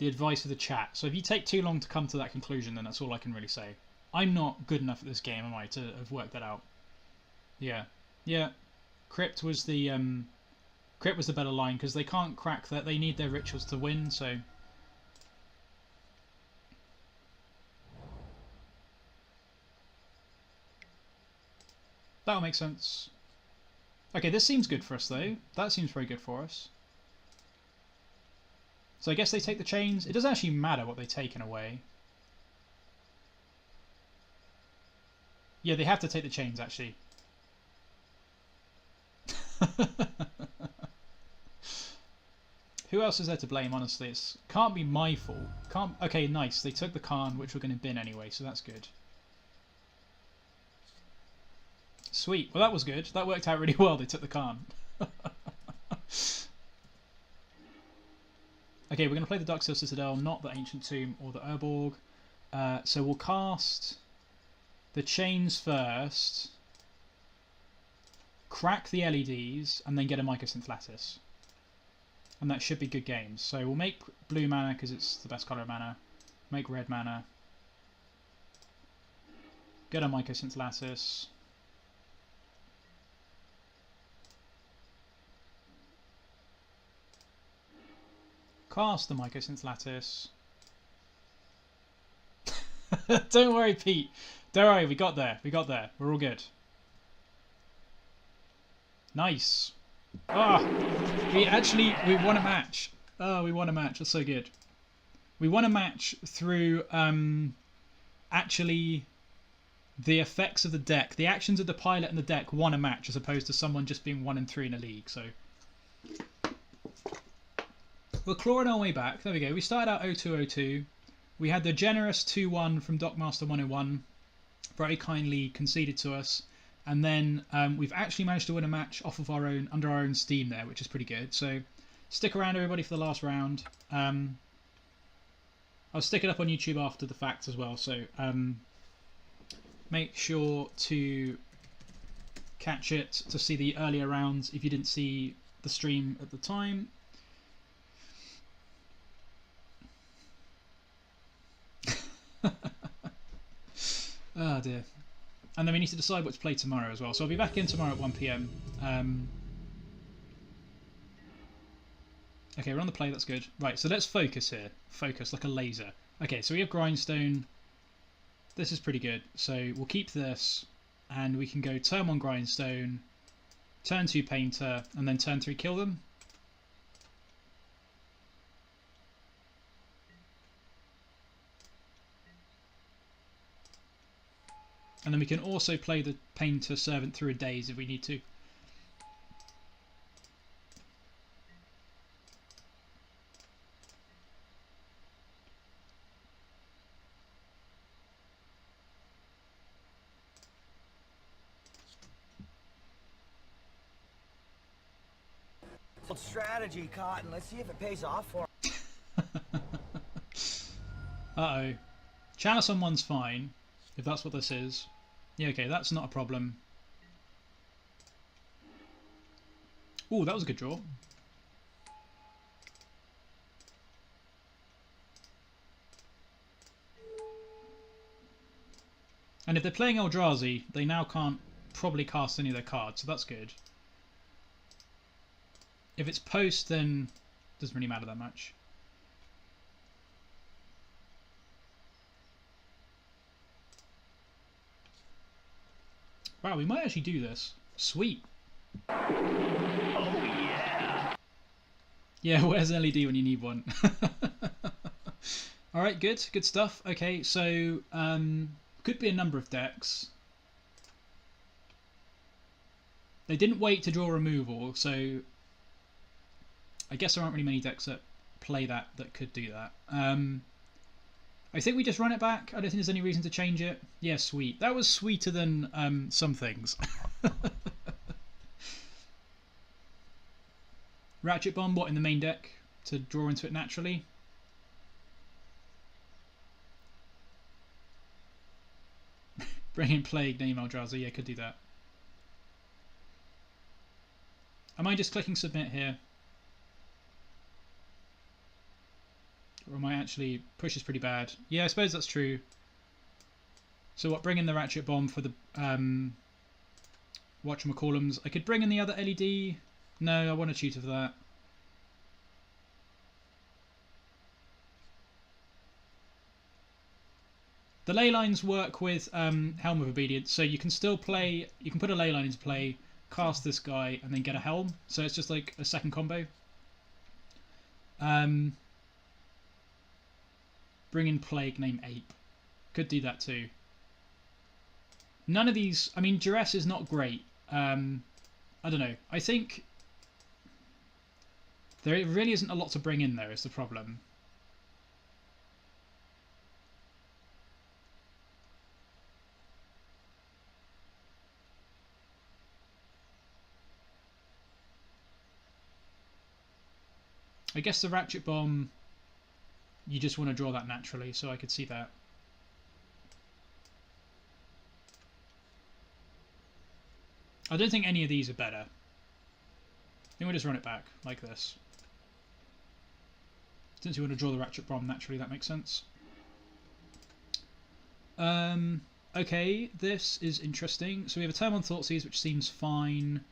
Speaker 1: advice of the chat. So if you take too long to come to that conclusion, then that's all I can really say. I'm not good enough at this game, am I, to have worked that out? Yeah. Crypt was the better line because they can't crack that. They need their rituals to win. So. That'll make sense. Okay, this seems good for us, though. That seems very good for us. So I guess they take the chains. It doesn't actually matter what they take in a way. Yeah, they have to take the chains, actually. Who else is there to blame, honestly? It can't be my fault. Can't. Okay, nice. They took the Karn, which we're going to bin anyway, so that's good. Sweet. Well, that was good. That worked out really well. They took the Karn. Okay, we're going to play the Darksteel Citadel, not the Ancient Tomb or the Urborg. So we'll cast the chains first, crack the LEDs, and then get a Mycosynth Lattice. And that should be good games. So we'll make blue mana because it's the best colour of mana. Make red mana. Get a Mycosynth Lattice. Cast the Mycosynth Lattice. Don't worry, Pete. Don't worry, we got there. We're all good. Nice. Ah, we won a match. Oh, we won a match. That's so good. We won a match through actually the effects of the deck. The actions of the pilot and the deck won a match as opposed to someone just being 1-3 in a league. So we're clawing our way back. There we go. We started out 0-2-0-2. We had the generous 2-1 from Dockmaster 101. Very kindly conceded to us. And then we've actually managed to win a match off of our own, under our own steam there, which is pretty good. So stick around, everybody, for the last round. I'll stick it up on YouTube after the fact as well. So make sure to catch it to see the earlier rounds if you didn't see the stream at the time. Oh dear. And then we need to decide what to play tomorrow as well. So I'll be back in tomorrow at 1 PM. Okay, we're on the play, that's good. Right, so let's focus here. Focus like a laser. Okay, so we have Grindstone. This is pretty good. So we'll keep this, and we can go turn 1 Grindstone, turn 2 Painter, and then turn 3 kill them. And then we can also play the Painter Servant through a daze if we need to.
Speaker 4: Strategy, Cotton. Let's see if it pays off for him.
Speaker 1: Uh-oh. Chalice on 1's fine, if that's what this is. Yeah, okay, that's not a problem. Ooh, that was a good draw. And if they're playing Eldrazi, they now can't probably cast any of their cards, so that's good. If it's post, then it doesn't really matter that much. Wow, we might actually do this. Sweet.
Speaker 2: Oh yeah.
Speaker 1: Yeah, where's LED when you need one? Alright, good. Good stuff. Okay, so could be a number of decks. They didn't wait to draw removal, so I guess there aren't really many decks that play that could do that. I think we just run it back. I don't think there's any reason to change it. Yeah, sweet. That was sweeter than some things. Ratchet Bomb, what, in the main deck? To draw into it naturally? Bring in Plague, name Eldrazi. Yeah, could do that. Am I just clicking submit here? Or am I actually... Push is pretty bad. Yeah, I suppose that's true. So what, bring in the Ratchet Bomb for the... whatchamacallums. I could bring in the other LED. No, I want a tutor for that. The Leylines work with Helm of Obedience, so you can still play... You can put a Leyline into play, cast this guy, and then get a Helm. So it's just like a second combo. Bring in Plague, name Ape. Could do that too. None of these... I mean, Duress is not great. I don't know. I think... There really isn't a lot to bring in there, is the problem. I guess the Ratchet Bomb... You just want to draw that naturally, so I could see that. I don't think any of these are better. I think we'll just run it back, like this. Since you want to draw the Ratchet Bomb naturally, that makes sense. Okay, this is interesting. So we have a turn on Thoughtseize, which seems fine.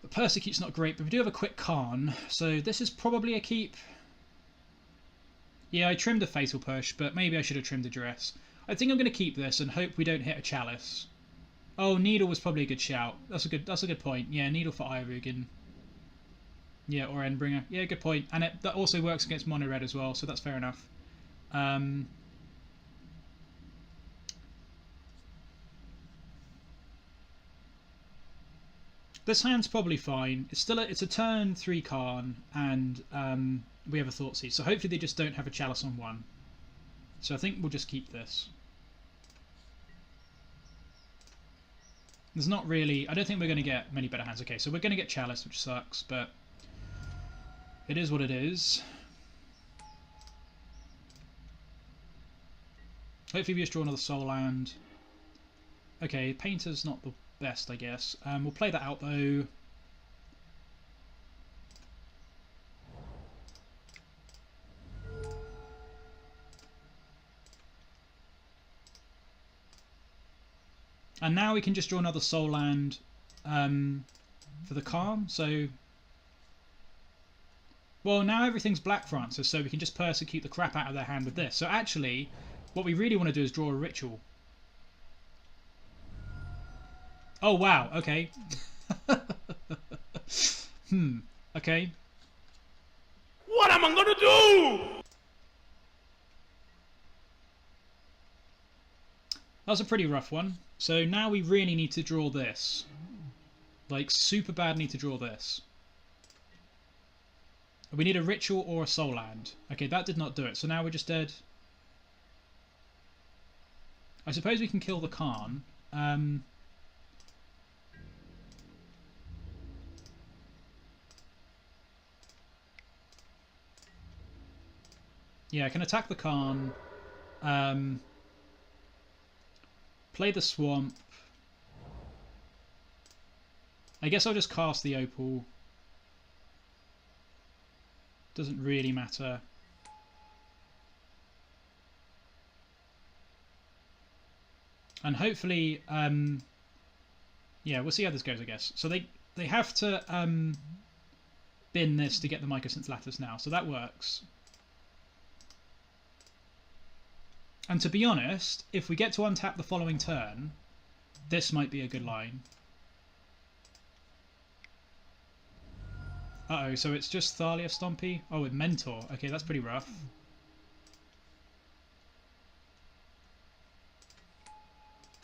Speaker 1: The Persecute's not great, but we do have a quick Karn, so this is probably a keep. Yeah, I trimmed a Fatal Push, but maybe I should have trimmed a Duress. I think I'm going to keep this and hope we don't hit a Chalice. Oh, Needle was probably a good shout. That's a good point. Yeah, Needle for Irugan. Yeah, or Endbringer. Yeah, good point. And that also works against Mono Red as well, so that's fair enough. This hand's probably fine. It's a turn 3 Karn, and we have a Thoughtseize. So hopefully they just don't have a Chalice on 1. So I think we'll just keep this. There's not really... I don't think we're going to get many better hands. Okay, so we're going to get Chalice, which sucks, but it is what it is. Hopefully we just draw another Soul Land. Okay, Painter's not the best, I guess. We'll play that out, though. And now we can just draw another soul land for the Karn. So, well, now everything's black, Francis, so we can just persecute the crap out of their hand with this. So actually, what we really want to do is draw a ritual. Oh, wow, okay. Okay.
Speaker 2: What am I gonna do?
Speaker 1: That was a pretty rough one. So now we really need to draw this. Like, super bad need to draw this. We need a ritual or a soul land. Okay, that did not do it. So now we're just dead. I suppose we can kill the Karn. Yeah, I can attack the Karn. Play the Swamp. I guess I'll just cast the Opal. Doesn't really matter. And hopefully, yeah, we'll see how this goes, I guess. So they have to bin this to get the Mycosynth Lattice now, so that works. And to be honest, if we get to untap the following turn, this might be a good line. Uh-oh, so it's just Thalia Stompy? Oh, with Mentor. Okay, that's pretty rough.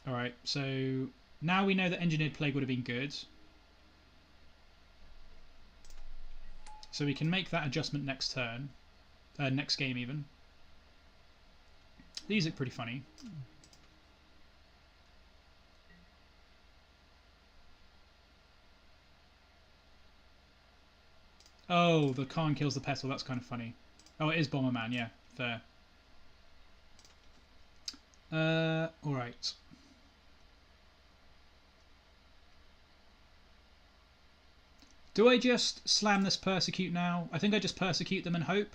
Speaker 1: Alright, so now we know that Engineered Plague would have been good. So we can make that adjustment next turn. Next game, even. These look pretty funny. Oh, the Karn kills the Petal. That's kind of funny. Oh, it is Bomberman. Yeah, fair. Alright. Do I just slam this Persecute now? I think I just Persecute them and hope.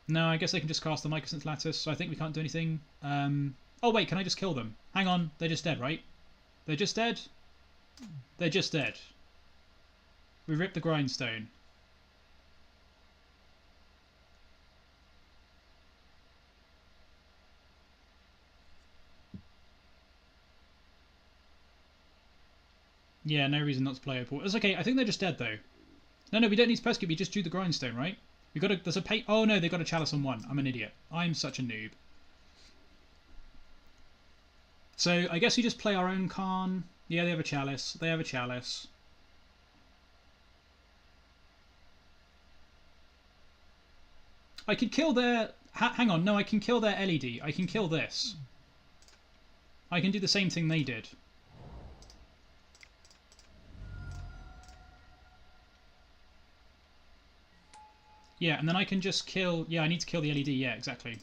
Speaker 1: No, I guess they can just cast the Mycosynth Lattice, so I think we can't do anything. Oh wait, can I just kill them? Hang on, they're just dead, right? They're just dead? They're just dead. We ripped the Grindstone. Yeah, no reason not to play Opal. It's okay, I think they're just dead though. No, we don't need to Persecute, we just drew the Grindstone, right? We got a, there's a pay. Oh no, they got a Chalice on one. I'm an idiot. I'm such a noob. So I guess we just play our own Karn. Yeah, they have a Chalice. They have a Chalice. I could kill their... hang on, no, I can kill their LED. I can kill this. I can do the same thing they did. Yeah, and then I can just kill... Yeah, I need to kill the LED. Yeah, exactly.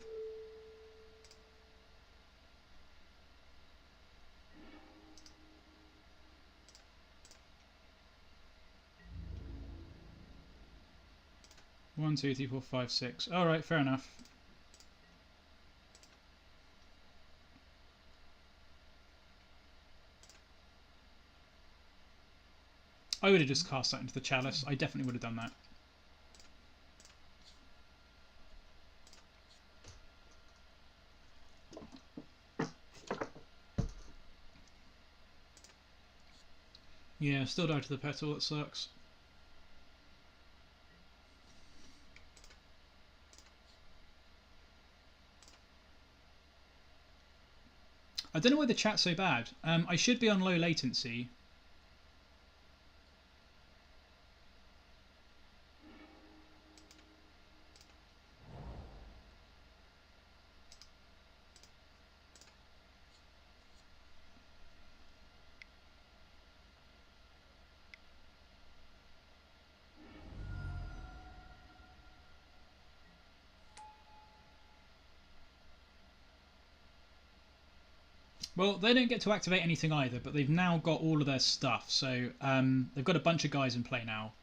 Speaker 1: One, two, three, four, five, six. All right, fair enough. I would have just cast that into the Chalice. I definitely would have done that. Yeah, still died to the Petal, that sucks. I don't know why the chat's so bad. I should be on low latency. Well, they don't get to activate anything either, but they've now got all of their stuff, so they've got a bunch of guys in play now.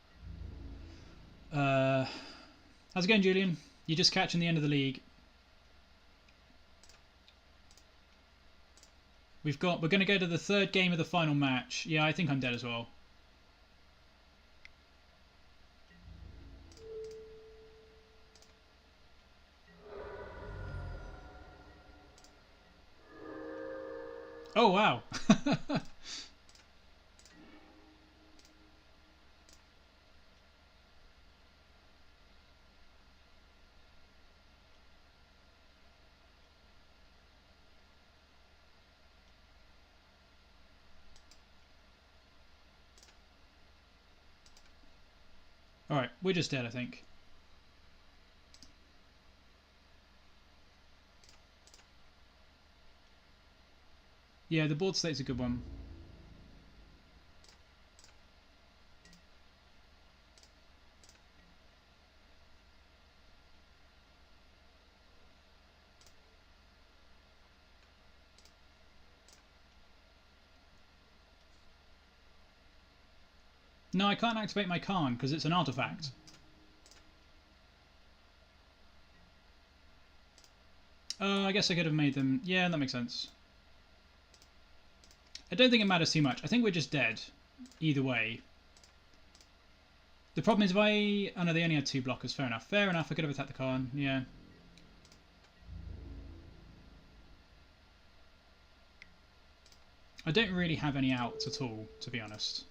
Speaker 1: How's it going, Julian? You're just catching the end of the league. We're going to go to the third game of the final match. Yeah, I think I'm dead as well. Oh, wow. Alright, we're just dead, I think. Yeah, the board state's a good one. No, I can't activate my Karn because it's an artifact. I guess I could have made them... Yeah, that makes sense. I don't think it matters too much. I think we're just dead. Either way. The problem is if I... Oh no, they only had 2 blockers. Fair enough. Fair enough. I could have attacked the Karn. Yeah. I don't really have any outs at all, to be honest.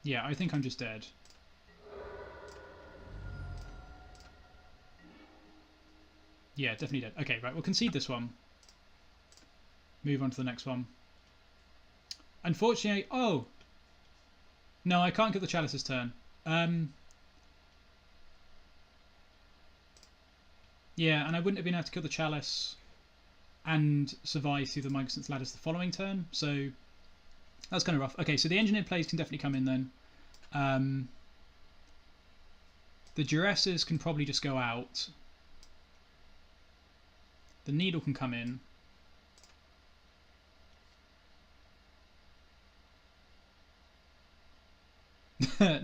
Speaker 1: Yeah, I think I'm just dead. Yeah, definitely dead. Okay, right, we'll concede this one. Move on to the next one. Unfortunately... Oh! No, I can't get the Chalice's turn. Yeah, and I wouldn't have been able to kill the Chalice and survive through the Mycosynth Lattice the following turn, so that's kind of rough. Okay, so the engineered plays can definitely come in then. The Duresses can probably just go out. The Needle can come in.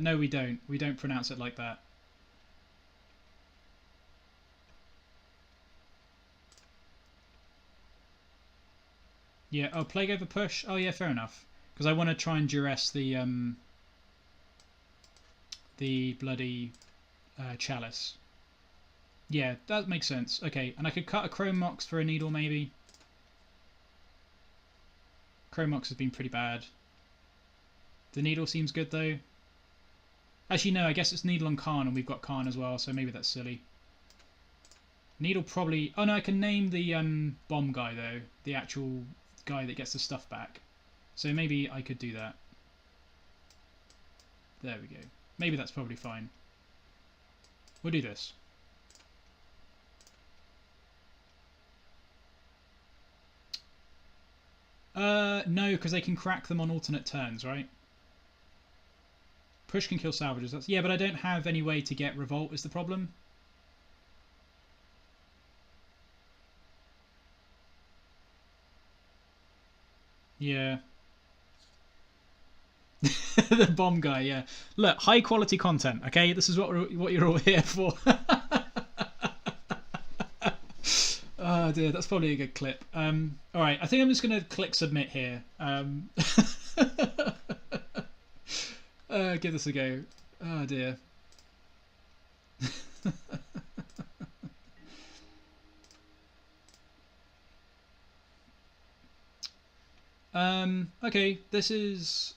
Speaker 1: No, we don't. We don't pronounce it like that. Yeah, oh, Plague over Push? Oh yeah, fair enough. Because I want to try and duress the bloody Chalice. Yeah, that makes sense. Okay, and I could cut a Chrome Mox for a Needle maybe. Chrome Mox has been pretty bad. The Needle seems good though. Actually no, I guess it's Needle on Karn and we've got Karn as well, so maybe that's silly. Needle probably... Oh no, I can name the bomb guy though. The actual guy that gets the stuff back. So maybe I could do that. There we go. Maybe that's probably fine. We'll do this. No, because they can crack them on alternate turns, right? Push can kill salvages. That's... Yeah, but I don't have any way to get Revolt is the problem. Yeah. The bomb guy, yeah. Look, high quality content, okay? This is what you're all here for. Oh dear, that's probably a good clip. Alright, I think I'm just going to click submit here. Give this a go. Oh dear. Okay, this isn't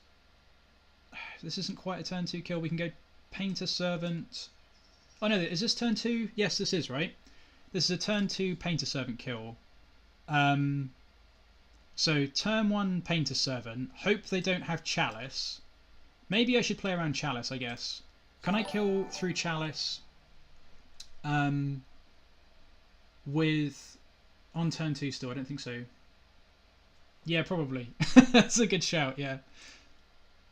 Speaker 1: quite a turn 2 kill. We can go Painter Servant. Oh no, is this turn 2? Yes, this is, right? This is a turn 2 Painter Servant kill. So turn 1 Painter Servant. Hope they don't have Chalice. Maybe I should play around Chalice, I guess. Can I kill through Chalice with on turn 2 still? I don't think so. Yeah, probably. That's a good shout, yeah.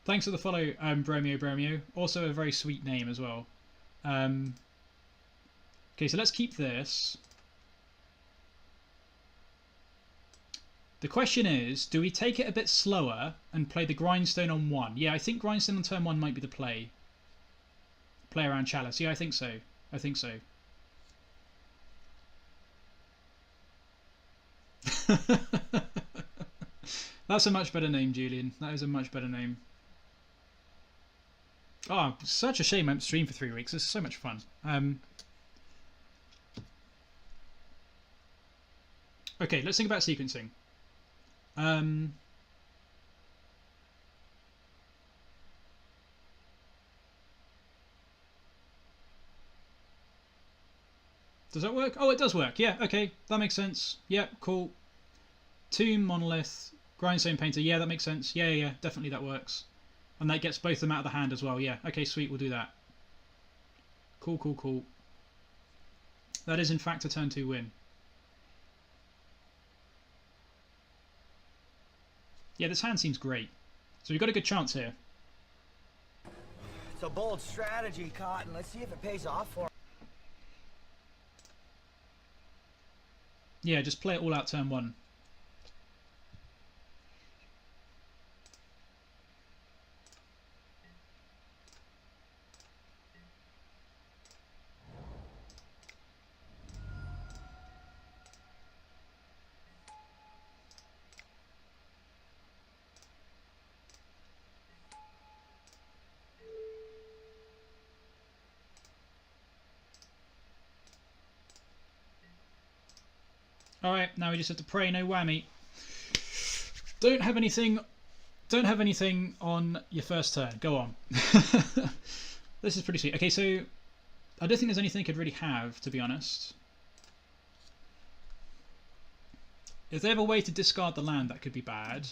Speaker 1: Thanks for the follow, Bromeo. Also a very sweet name as well. Okay, so let's keep this. The question is, do we take it a bit slower and play the Grindstone on 1? Yeah, I think Grindstone on turn 1 might be the play. Play around Chalice. Yeah, I think so. I think so. That's a much better name, Julian. That is a much better name. Oh, such a shame I haven't streamed for 3 weeks. It's so much fun. Okay, let's think about sequencing. Does that work? Oh, it does work. Yeah, okay. That makes sense. Yeah, cool. Tomb, Monolith, Grindstone Painter. Yeah, that makes sense. Yeah, definitely that works. And that gets both of them out of the hand as well. Yeah, okay, sweet. We'll do that. Cool. That is, in fact, a turn 2 win. Yeah, this hand seems great. So we've got a good chance here.
Speaker 4: It's a bold strategy, Cotton. Let's see if it pays off for him.
Speaker 1: Yeah, just play it all out turn 1. Alright, now we just have to pray no whammy. Don't have anything on your first turn. Go on. This is pretty sweet. Okay, so I don't think there's anything I could really have, to be honest. If they have a way to discard the land, that could be bad.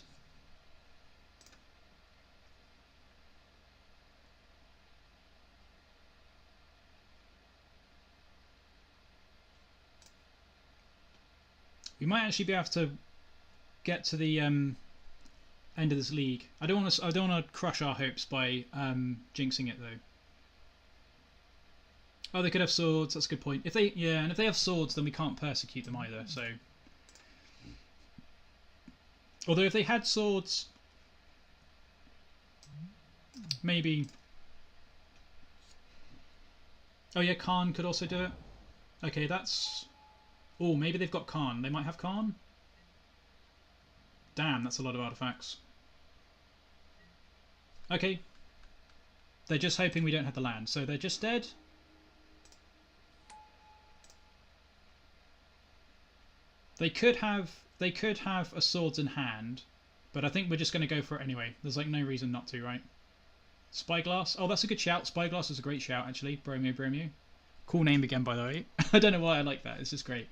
Speaker 1: We might actually be able to get to the end of this league. I don't want to crush our hopes by jinxing it though. Oh, they could have swords. That's a good point. If they have swords, then we can't persecute them either. So, although if they had swords, maybe. Oh yeah, Karn could also do it. Okay, that's. Oh, maybe they've got Karn. They might have Karn. Damn, that's a lot of artifacts. Okay. They're just hoping we don't have the land, so they're just dead. They could have a swords in hand, but I think we're just going to go for it anyway. There's like no reason not to, right? Spyglass. Oh, that's a good shout. Spyglass is a great shout, actually. Bromeo. Cool name again, by the way. I don't know why I like that. It's just great.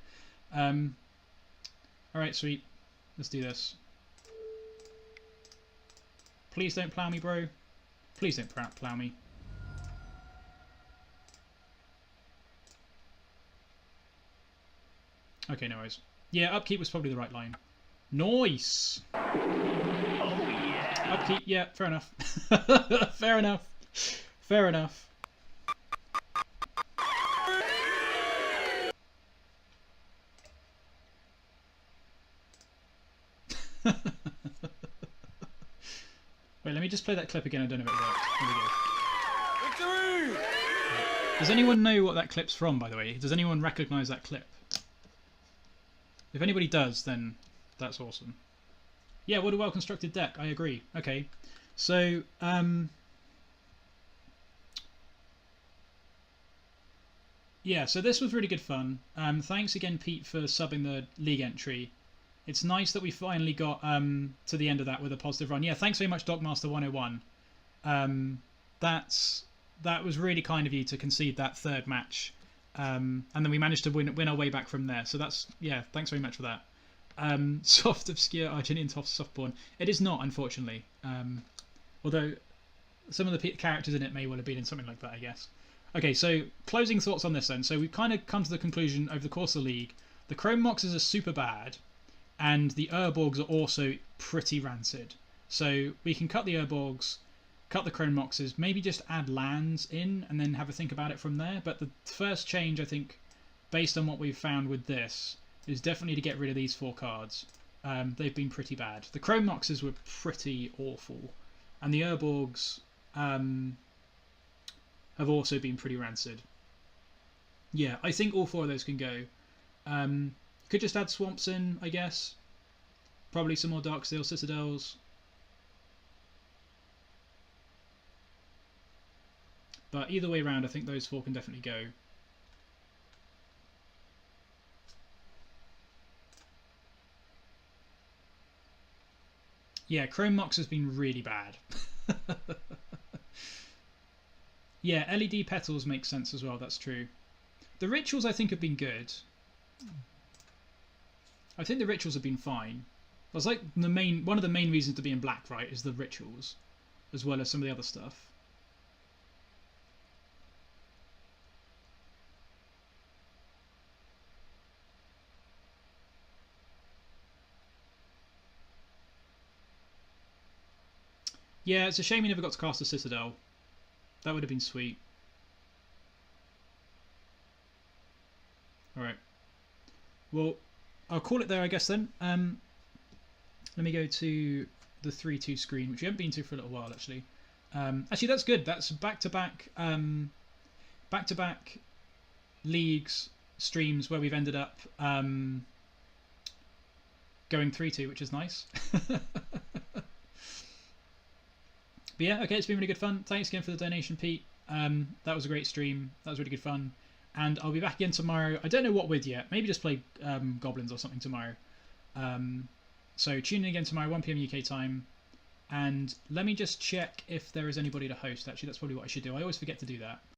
Speaker 1: Alright, sweet. Let's do this. Please don't plow me, bro. Please don't plow me. Okay, no worries. Yeah, upkeep was probably the right line. Nice! Oh, yeah. Upkeep, yeah, fair enough. Fair enough. Fair enough. Wait, let me just play that clip again. I don't know if it worked. Here we go.
Speaker 2: Victory!
Speaker 1: Does anyone know what that clip's from, by the way? Does anyone recognise that clip? If anybody does, then that's awesome. Yeah, what a well-constructed deck. I agree. Okay. So, yeah, so this was really good fun. Thanks again, Pete, for subbing the league entry. It's nice that we finally got to the end of that with a positive run. Yeah, thanks very much, Dockmaster101. That was really kind of you to concede that third match. And then we managed to win our way back from there. So that's, yeah, thanks very much for that. Soft, obscure, Argentinian softborn. It is not, unfortunately. Although some of the characters in it may well have been in something like that, I guess. Okay, so closing thoughts on this then. So we've kind of come to the conclusion over the course of the league. The Chrome Moxes are super bad. And the Urborgs are also pretty rancid. So we can cut the Urborgs, cut the Chrome Moxes, maybe just add lands in and then have a think about it from there. But the first change, I think, based on what we've found with this, is definitely to get rid of these 4 cards. They've been pretty bad. The Chrome Moxes were pretty awful. And the Urborgs have also been pretty rancid. Yeah, I think all 4 of those can go. Could just add swamps in, I guess. Probably some more Darksteel Citadels. But either way around, I think those 4 can definitely go. Yeah, Chrome Mox has been really bad. Yeah, LED petals make sense as well, that's true. The rituals I think have been good. I think the rituals have been fine. That's like one of the main reasons to be in black, right, is the rituals, as well as some of the other stuff. Yeah, it's a shame we never got to cast a Citadel. That would have been sweet. Alright. Well, I'll call it there, I guess, then. Let me go to the 3-2 screen, which we haven't been to for a little while, actually. Actually, that's good. That's back-to-back leagues, streams where we've ended up going 3-2, which is nice. But yeah, okay, it's been really good fun. Thanks again for the donation, Pete. That was a great stream. That was really good fun. And I'll be back again tomorrow. I don't know what with yet. Maybe just play Goblins or something tomorrow. So tune in again tomorrow, 1 PM UK time. And let me just check if there is anybody to host. Actually, that's probably what I should do. I always forget to do that.